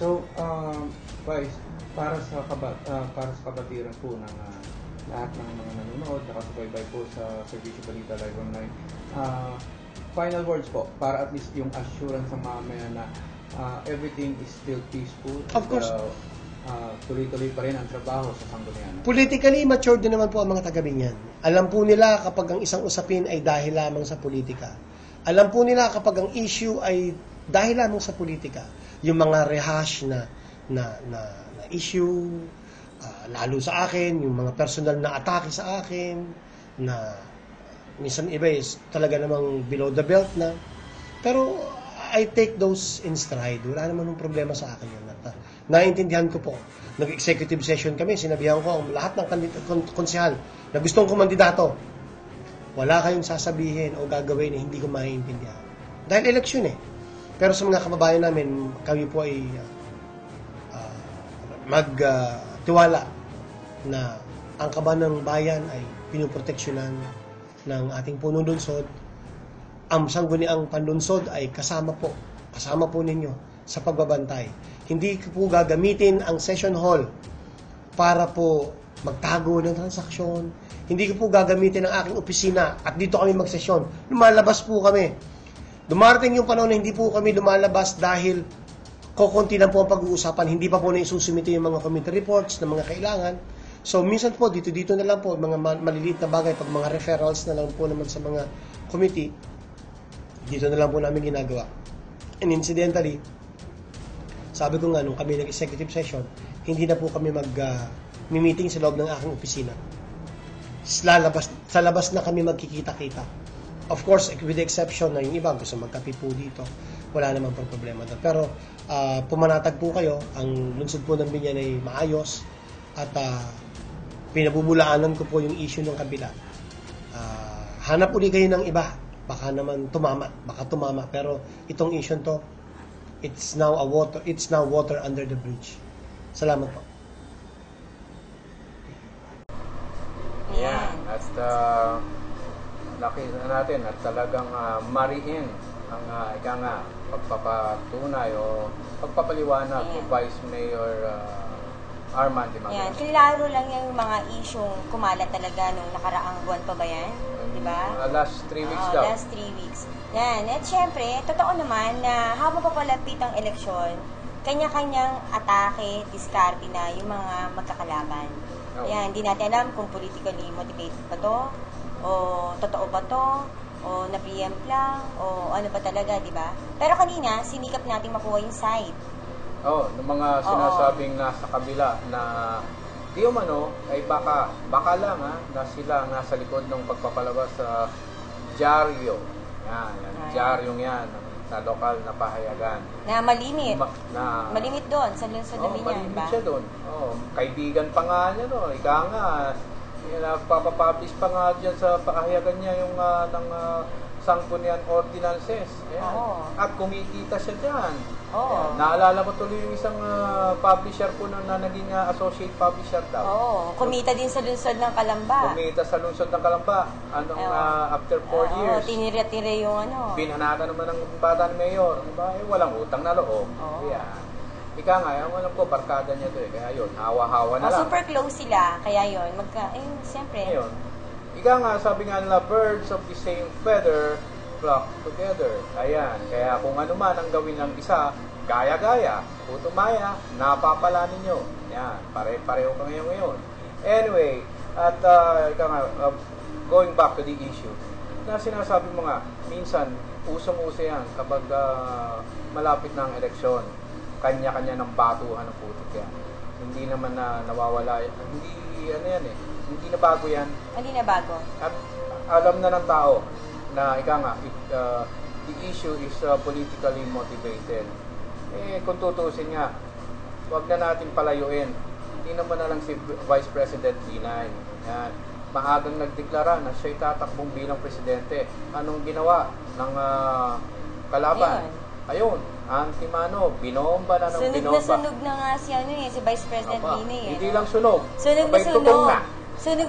So, Vice, para sa kabatiran po ng lahat ng mga nanonood, nakasubaybay po sa Serbisyo Balita Live Online, final words po, para at least yung assurance ng mamaya na everything is still peaceful. Of course. Tuloy-tuloy pa rin ang trabaho sa Sangguniang. Politically mature din naman po ang mga taga-Binyan. Alam po nila kapag ang isang usapin ay dahil lamang sa politika. Alam po nila kapag ang issue ay dahil lamang sa politika. Yung mga rehash na issue, lalo sa akin, yung mga personal na atake sa akin, na minsan iba is talaga namang below the belt na. Pero I take those in stride. Wala naman ng problema sa akin yun. At naiintindihan ko po. Nag-executive session kami, sinabihan ko ang lahat ng konsehal na gustong kumandidato, wala kayong sasabihin o gagawin na hindi ko maiintindihan. Dahil eleksyon Pero sa mga kababayan namin, kami po ay magtiwala na ang kaban ng bayan ay pinuproteksyonan ng ating punong lungsod. Ang sangguniang panlunsod ay kasama po ninyo sa pagbabantay. Hindi ko po gagamitin ang session hall para po magtago ng transaksyon. Hindi ko po gagamitin ang aking opisina at dito kami magsesyon. Lumalabas po kami. Dumarating yung panahon na hindi po kami lumalabas dahil kukunti lang po ang pag-uusapan. Hindi pa po na isusumite yung mga committee reports na mga kailangan. So, minsan po, dito na lang po, mga maliliit na bagay, pag mga referrals na lang po naman sa mga committee, dito na lang po namin ginagawa. And incidentally, sabi ko nga, nung kami nag-executive session, hindi na po kami mag-meeting sa loob ng aking opisina. sa labas na kami magkikita-kita. Of course, with the exception na yung iba gusto magkape po dito, wala namang problema doon. Pero pumanatag po kayo, ang lungsod po ng Binyan ay maayos at pinabubulaanan ko po yung issue ng kabila. Hanap uli kayo ng iba, baka naman baka tumama, pero itong issue to, it's now water under the bridge. Salamat po. Yan. At nakita natin at talagang mariin ang pagpapatunay o pagpapaliwanag ni Vice Mayor Arman Dimaguez. Yan, klaro lang yung mga isyong kumalat talaga nung nakaraang buwan pa ba yan? Diba? Last 3 weeks daw. Last 3 weeks. Yan. At syempre, totoo naman na habang papalapit ang eleksyon, kanya-kanyang atake, diskarte na yung mga magkakalaban. Ayan, hindi natin alam kung politically motivated ba to, o totoo ba to, o na-preempt lang, o ano ba talaga, di ba? Pero kanina, sinikap natin makuha yung side. Ng mga sinasabing nasa kabila na di umano, ay baka lang na sila nasa likod ng pagpapalabas sa dyaryo. Yan, dyaryong yan, sa lokal na pahayagan. Na malimit. Malimit doon, sa lungsod na Binyan, malimit siya doon. Kaibigan pa nga niya, no? Ika nga, nagpapapublish pa nga dyan sa pahayagan niya yung ng Sangguniang Ordinances. At kumikita siya dyan. Naalala mo tuloy yung isang publisher po na naging associate publisher daw. Kumita din sa lungsod ng Calamba. Kumita sa lungsod ng Calamba. After 4 years. Tinira-tira yung Binanatan naman ng bata ni Mayor. Walang utang na loob. Ika nga, yung alam ko, barkada niya doon. Kaya yun, hawa-hawa na lang. Super close sila. Kaya yun, siyempre. Ayun. Ika nga, sabi nga nila, birds of the same feather flock together. Ayan. Kaya kung ano man ang gawin ng isa, gaya-gaya, putumaya, napapala ninyo. Yan. Pare-pareho ka ngayon. Anyway, at ika nga, going back to the issue, na sinasabi mo nga, minsan, usong-uso yan kapag malapit na ang eleksyon. Kanya-kanya ng batuhan ng putik yan. Hindi naman na nawawala. Hindi na bago yan. Hindi na bago. At alam na ng tao na the issue is politically motivated. Kung tutusin nga, wag na natin palayuin. Hindi naman na lang si Vice President Binay. Yan. Maagang nagdeklara na siya'y tatakbong bilang presidente. Anong ginawa ng kalaban? Ayun, antimano, binomba na ng binomba. Sunog na nga si Vice President Binay. Hindi lang sunog. Sunog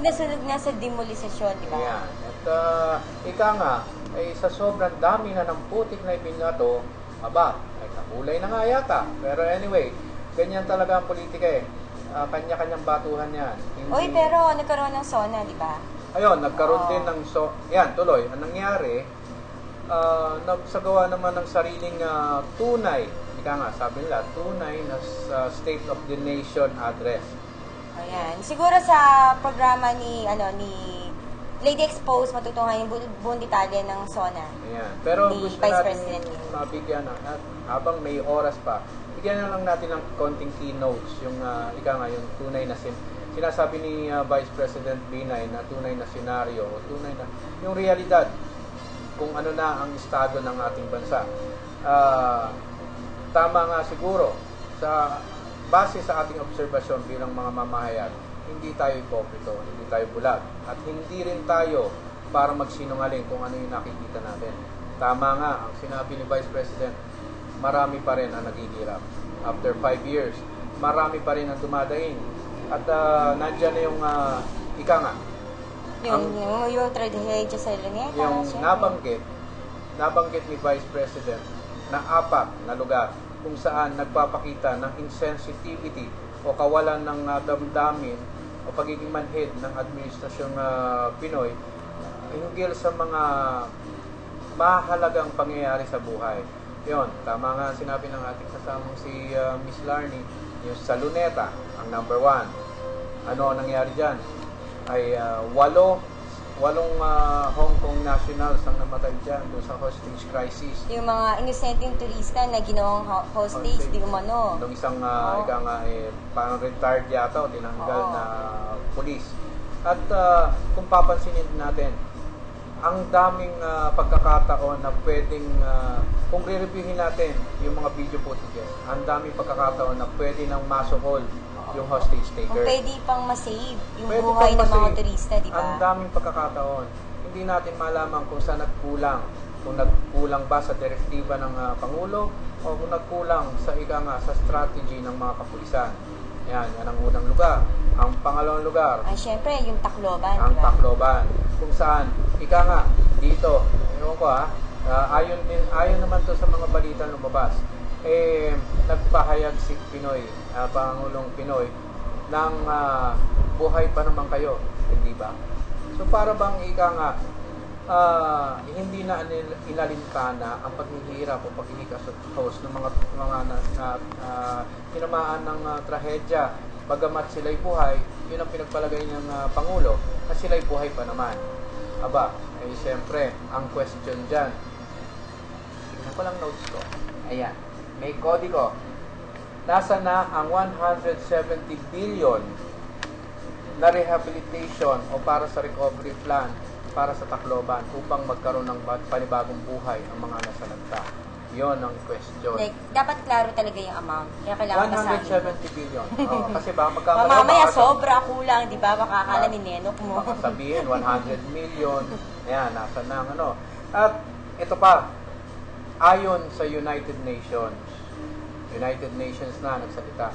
na sa demolisasyon, di ba? Yan. At ika nga, sa sobrang dami na ng putik na ibinato, ay nakulay na nga yata. Pero anyway, ganyan talaga ang politika kanya-kanyang batuhan yan. Pero nagkaroon ng SONA, di ba? Ayun, nagkaroon din ng yan, tuloy. Ang nangyari, nagsagawa naman ng sariling tunay, ika nga, sabi nila, tunay na State of the Nation address. Ayan. Siguro sa programa ni Lady Expose, matutungan yung buong detalye ng SONA. Ayan. Pero ni gusto Vice natin President. mabigyan habang may oras pa, bigyan na lang natin ng konting keynotes, yung yung tunay na sinasabi ni Vice President Binay na tunay na senaryo, tunay na yung realidad kung ano na ang estado ng ating bansa. Tama nga siguro base sa ating obserbasyon bilang mga mamahayag, hindi tayo hipokrito, hindi tayo bulag, at hindi rin tayo para magsinungaling kung ano yung nakikita natin. Tama nga, ang sinabi ni Vice President, marami pa rin ang naghihirap. After 5 years, marami pa rin ang dumadaing. At nandyan na yung, yung tragedya sa Luneta. Yung nabanggit ni Vice President na 4 na lugar kung saan nagpapakita ng insensitivity o kawalan ng damdamin o pagiging manhid ng administrasyong Pinoy hinggil sa mga mahalagang pangyayari sa buhay. Yon, tama nga sinabi ng ating kasamang si Miss Larnie, yung sa Luneta, ang number 1. Ano ang nangyari dyan? Ay 8 Hong Kong nationals ang namatay dyan doon sa hostage crisis. Yung mga inosenteng turista na ginawang hostage, di umano. Nung isang parang retired yata o tinanggal na police. At kung papansinin natin, ang daming pagkakataon na pwedeng, kung re-reviewin natin yung mga video footages, ang daming pagkakataon na pwede nang masukol yung hostage taker. Kung pwede pang masave yung Pwede buhay pang ng mga masave. turista, di ba? Ang daming pagkakataon. Hindi natin malaman kung saan nagkulang. Kung nagkulang ba sa direktiba ng Pangulo o kung nagkulang sa sa strategy ng mga kapulisan. Yan ang unang lugar. Ang pangalawang lugar, Ay, syempre, yung Tacloban, ang di ba? Tacloban. Kung saan, dito, ewan ko ayon naman to sa mga balita lumabas, nagpahayag si Pinoy, Pangulong Pinoy, ng buhay pa naman kayo, hindi ba? So para bang hindi na inalintana ang paghihirap o paghihikahos ng mga tinamaan ng trahedya. Bagamat sila'y buhay, yun ang pinagpalagay ng Pangulo, na sila'y buhay pa naman. Aba, siyempre, ang question dyan, tignan ko lang notes ko. Ayan, may kodigo. Nasa na ang 170 billion na rehabilitation o para sa recovery plan para sa Tacloban upang magkaroon ng panibagong buhay ang mga nasalanta. Yon ang question. Like, dapat klaro talaga yung amount. Kaya kailangan basahin. 170 billion. Kasi baka magkamali. Mamaya sobra kulang, di ba? Baka akala ni Nenok mo. Baka sabihin, 100 million. Ayan, nasa na ang At ito pa, ayon sa United Nations na nagsalita,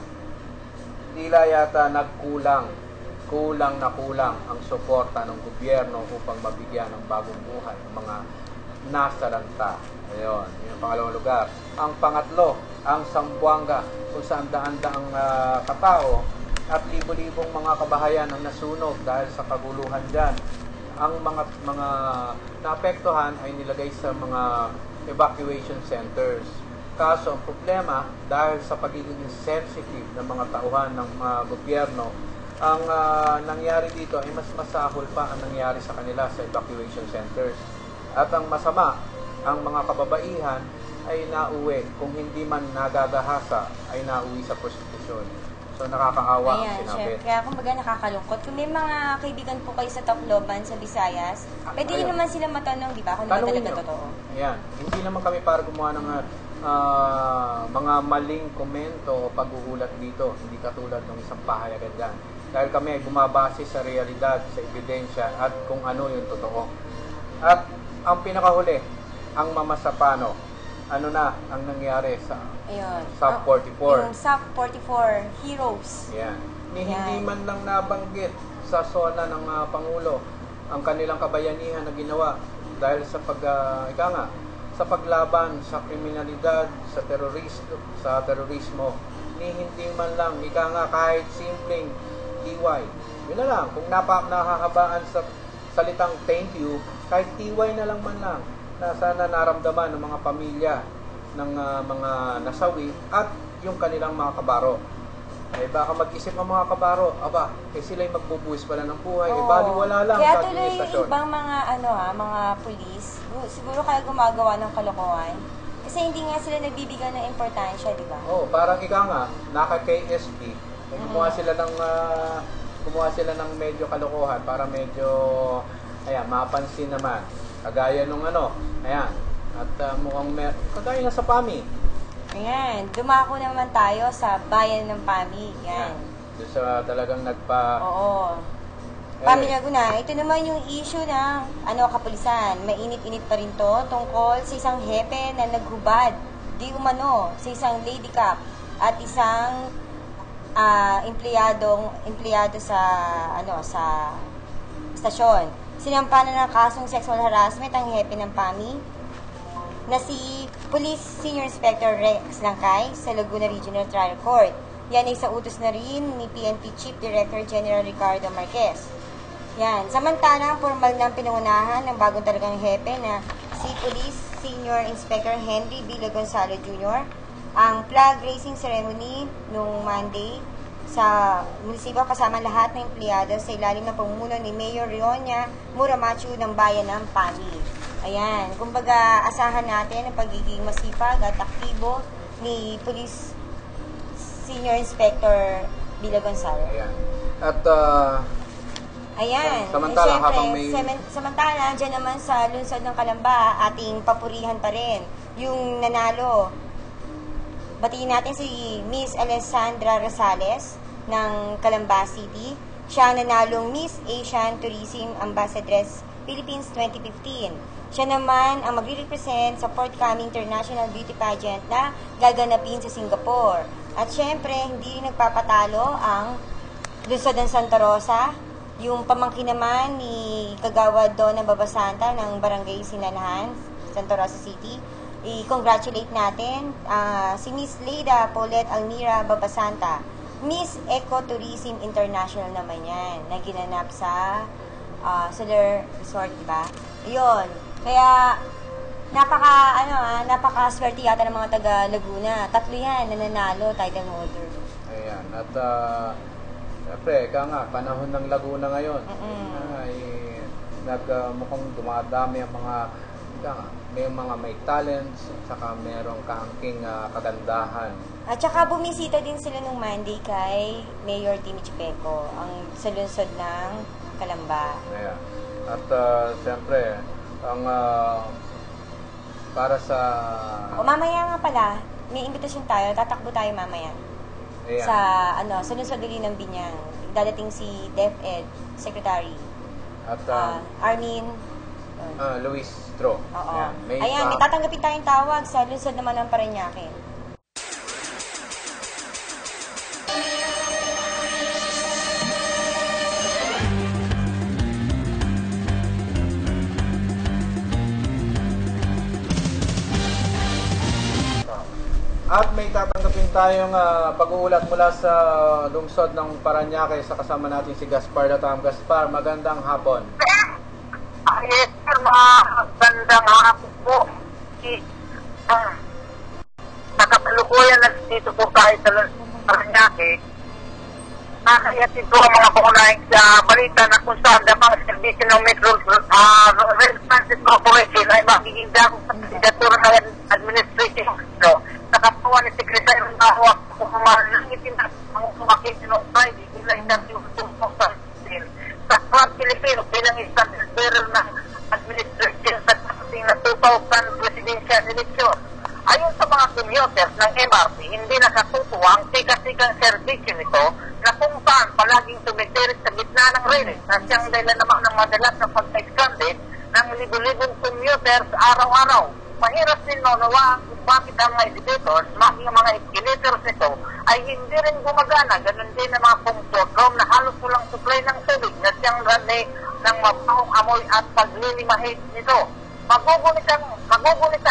tila yata kulang ang suporta ng gobyerno upang mabigyan ng bagong buhay ng mga nasalanta. Ayun, yun ang pangalawang lugar. Ang pangatlo, ang Zamboanga, kung saan daan-daang katao at libo-libong mga kabahayan ang nasunog dahil sa kaguluhan dyan. Ang mga naapektuhan ay nilagay sa mga evacuation centers. Kaso ang problema, dahil sa pagiging insensitive ng mga tauhan ng gobyerno, ang nangyari dito ay mas masahol pa ang nangyari sa kanila sa evacuation centers. At ang masama, ang mga kababaihan ay nauwi, kung hindi man nagagahasa, ay nauwi sa prostitusyon. So nakakaawa ang sinabi. Kaya kumbaga nakakalungkot. Kung may mga kaibigan po kayo sa Tacloban, sa Visayas, pwede nyo naman sila matanong, di ba? Kung naman talaga totoo. Ayan. Hindi naman kami para gumawa ng mga maling komento o pag-uulat dito. Hindi katulad ng isang pahayagan dyan. Dahil kami ay bumabase sa realidad, sa ebidensya, at kung ano yung totoo. At ang pinakahuli, ang mamasapano. Ano na ang nangyari sa SUP 44? Yung SUP 44 Heroes. Yan. Hindi man lang nabanggit sa SONA ng Pangulo ang kanilang kabayanihan na ginawa dahil sa sa paglaban sa kriminalidad, sa terorismo. Hindi man lang kahit simpleng TY. Yun na lang, kung nahahabaan sa salitang thank you, kahit TY na lang man lang, na sana naramdaman ng mga pamilya ng mga nasawi at yung kanilang mga kabaro. Baka mag-isip ang mga kabaro, sila'y magbubuwis pala ng buhay, baliwala lang kaya sa administrasyon. Kaya tuloy ibang mga pulis, siguro kaya gumagawa ng kalokohan. Kasi hindi nga sila nagbibigay ng importansya, di ba? Parang naka-KSP, gumawa sila ng medyo kalokohan para medyo, mapansin naman. Kagaya nung at mukhang kagaya na sa PAMI. Ayan, dumako naman tayo sa bayan ng PAMI. Yan. Doon sa talagang Oo. PAMI Laguna, ito naman yung issue ng kapulisan. Mainit-init pa rin to tungkol sa isang hepe na naghubad di umano sa isang lady cop at isang empleyado sa istasyon. Sinampanan ng kasong sexual harassment ang hepe ng PAMI na si Police Senior Inspector Rex Langkay sa Laguna Regional Trial Court. Yan ay sa utos na rin ni PNP Chief Director General Ricardo Marquez. Yan. Samantalang formal ng pinangunahan ng bagong talagang hepe na si Police Senior Inspector Henry B. Gonzalo Jr. ang flag raising ceremony noong Monday sa munisipyo kasama lahat ng empleyado sa ilalim ng pamumuno ni Mayor Rionia Muramachu ng bayan ng PAMI. Ayan, kumbaga asahan natin ang pagiging masipag at aktibo ni Police Senior Inspector Bila Gonzalo. Ayan. At Ayan. Samantala, Siyempre, habang may... samantala, dyan naman sa lungsod ng Kalamba, ating papurihan pa rin yung nanalo. Batiin natin si Miss Alessandra Rosales ng Calamba City. Siya ang nanalong Miss Asian Tourism Ambassadress Philippines 2015. Siya naman ang magre-represent sa forthcoming International Beauty Pageant na gaganapin sa Singapore. At syempre, hindi nagpapatalo ang lungsod ng Santa Rosa. Yung pamangkin naman ni Kagawad Donna Babasanta ng Barangay Sinalahan, Santa Rosa City. I-congratulate natin si Miss Leda Paulette Almira Babasanta. Miss Ecotourism International naman yan, na ginanap sa Solar Resort, diba? Yun. Kaya, napaka-swerte yata ng mga taga Laguna. 3 yan na nanalo, title holder. Ayan. At, siyempre, panahon ng Laguna ngayon. Ay, mukhang dumadami ang mga, may talents, at saka merong kaangking kagandahan. At saka bumisita din sila nung Monday kay Mayor Timmy Chipeco, ang sa lungsod ng Calamba. Ayan. At, siyempre, ang para sa... mamaya nga pala, may invitation tayo, tatakbo tayo mamaya. Ayan. Sa lungsod din ng Binyang. Dadating si DepEd Secretary. At Armin Luis Stro. Oo. Ayan, may tatanggapin tayong tawag sa lungsod naman ng Parañaque. At may tatanggapin tayong pag-uulat mula sa lungsod ng Parañaque sa kasama natin si Gaspar Latam. Gaspar, magandang hapon. Yes, sir, magandang hapon po. Sa kasalukuyan na dito po tayo sa Parañaque, nakayatid po ang mga paunahing sa balita na kung saan ang servisyo ng Metro Rail Transit Corporation ay magiging dakong sa kandidatura ng administration sa katawan ni Secretary ng Bahawak kung kumalangit na ang sumakit noong Friday bilang interview sa Club Filipino bilang isang bearer ng administration sa dating na 2000 presidential election. Ayon sa mga commuters ng MRT, hindi nakatutuwa ang sikat-sikang servisyo nito na kung saan palaging tumitirik sa gitna ng railing na siyang dahilan naman ng madalas na pagka-stranded ng libo-libong commuters araw-araw. Mahirap din nawawaan kung bakit ang mga elevators, maging mga escalators nito, ay hindi rin gumagana. Ganun din ang mga puncture room na halos walang supply ng tubig na siyang rani ng mabahong amoy at paglilimahid nito. Magugulitan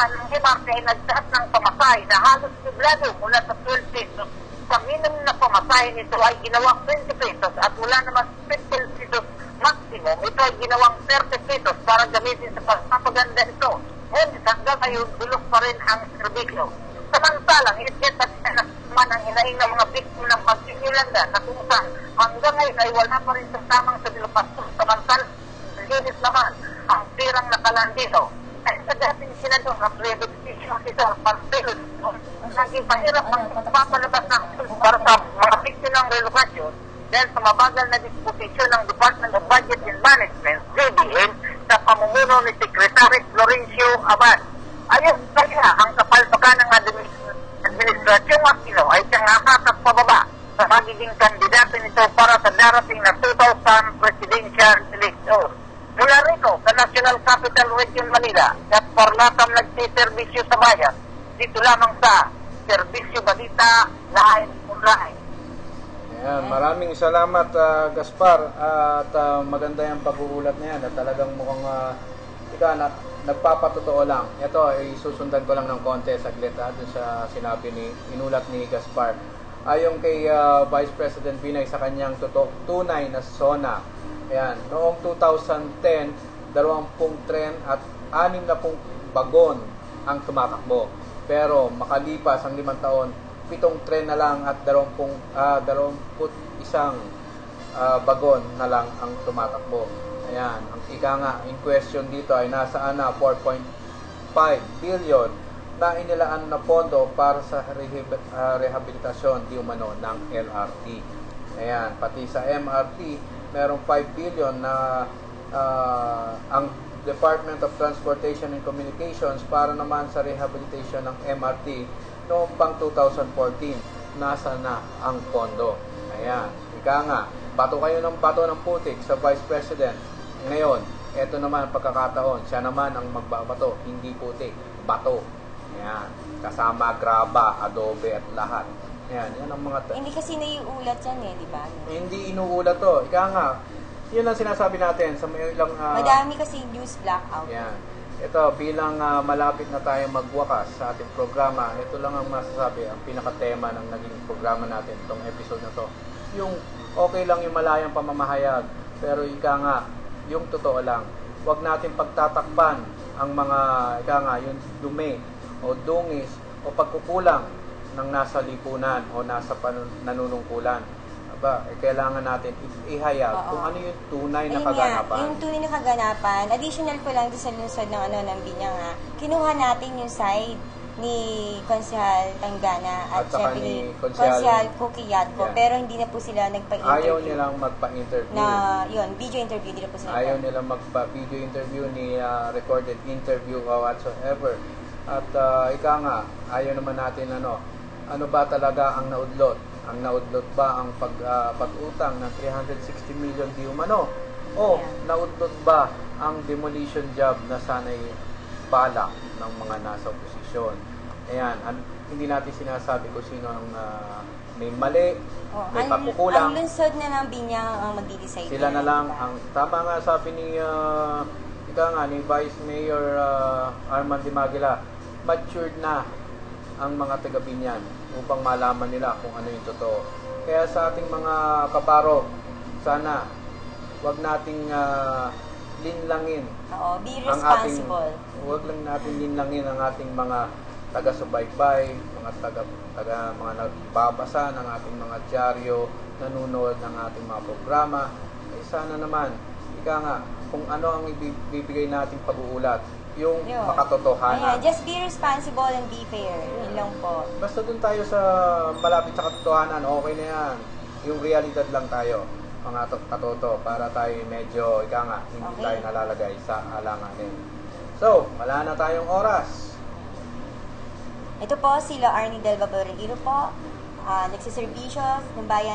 ng MRT ay nagtaas ng pamasahe na halos siblado mula sa 12 pesos. Sa minimum na pamasahe nito ay ginawang 20 pesos at mula naman 15 pesos maximum, ito ay ginawang 30 pesos para gamitin sa pagpapaganda nito. Ngunit hanggang ngayon, bulok pa rin ang serbisyo. Samantalang, itit at naman ang hinaing ng mga biktima ng pagkikilanda na kung saan hanggang ngayon ay wala pa rin sa tamang sabilupasto. Samantalang, linis naman ang pirang nakalaan dito. Ay sa dating senador na private station officer, Parpil, naging mahirap ang papalabas ng para sa mga biktima ng relokasyon dahil sa mabagal na disposisyon ng Department of Budget and Management, DBM, sa pamumuno ni Secretary Florencio Abad. Ayon sa kanya, ang kapalpakan ng administrasyong Aquino ay siyang nakasap pababa sa magiging kandidato nito para sa darating na 2000 presidential election. Mula rito sa National Capital Region Manila, at Parlatam nagsiservisyo sa bayan, dito lamang sa Serbisyo Balita Live Online. Ayan, maraming salamat Gaspar at maganda yung pag-uulat na yan at talagang mukhang nagpapatotoo lang. Ito ay susundan ko lang ng konti saglit doon sa sinabi inulat ni Gaspar. Ayon kay Vice President Binay sa kanyang tunay na SONA. Ayan, noong 2010, 20 tren at 60 bagon ang tumatakbo. Pero makalipas ang 5 taon, 7 tren na lang at 21 bagon na lang ang tumatakbo. Ayan, ang ika nga in question dito ay nasaan na 4.5 billion na inilaan na pondo para sa rehabilitasyon di umano ng LRT. Ayan, pati sa MRT, merong 5 billion na ang Department of Transportation and Communications para naman sa rehabilitation ng MRT noong pang 2014. Nasa na ang pondo? Ayan, ika nga, bato kayo ng bato ng putik sa Vice President. Ngayon, eto naman pagkakataon, siya naman ang magbabato, hindi putik, bato. Ayan, kasama graba, adobe at lahat. Ayan, yan ang mga... Hindi kasi naiulat yan di ba? Hindi inuulat to. Ika nga, yun ang sinasabi natin sa may ilang... Madami kasi news blackout. Yan. Ito, bilang malapit na tayo magwakas sa ating programa, ito lang ang masasabi, ang pinakatema ng naging programa natin, itong episode na to. Yung okay lang yung malayang pamamahayag, pero ika nga, yung totoo lang. Huwag natin pagtatakpan ang mga, ika nga, yung dumi o dungis o pagkukulang ng nasa lipunan o nasa nanunungkulan. Aba, kailangan natin ihayag kung ano yung tunay na kaganapan. Yung tunay na kaganapan, additional ko lang sa lungsod ng Binyang, kinuha natin yung side ni Konsehal Tangana at syempre ni Konsehal Kukiyat po, pero hindi na po sila nagpa-interview. Ayaw nilang magpa-interview. Video interview, hindi na po sila. Ayaw nilang magpa-video interview ni recorded interview o whatsoever. At ika nga, ayaw naman natin ano ba talaga ang naudlot? Ang naudlot ba ang pag-utang ng 360 million di umano? O naudlot ba ang demolition job na sana'y balak ng mga nasa oposisyon? Ayan, hindi natin sinasabi kung sino ang may mali, may pagkukulang. Ang lungsod na ng Binyang ang magdi-decide. Sila na lang. Ang tama nga sabi ni ni Vice Mayor Armand Dimagila, matured na ang mga taga-Binyan upang malaman nila kung ano yung totoo. Kaya sa ating mga kaparok, sana wag nating linlangin. Be responsible. Wag lang natin linlangin ang ating mga taga-subaybay, mga nagbabasa ng ating mga dyaryo, nanonood ng ating mga programa. Sana naman, ika nga, kung ano ang ibibigay nating pag-uulat, yung makatotohanan. Just be responsible and be fair. Yun lang po. Basta dun tayo sa malapit sa katotohanan, okay na yan. Yung realidad lang tayo, mga katoto, para tayo medyo, hindi tayo nalalagay sa alanganin. So, wala na tayong oras. Ito po, sila Arnie Del Babarilo po, nagsiservisyo ng bayan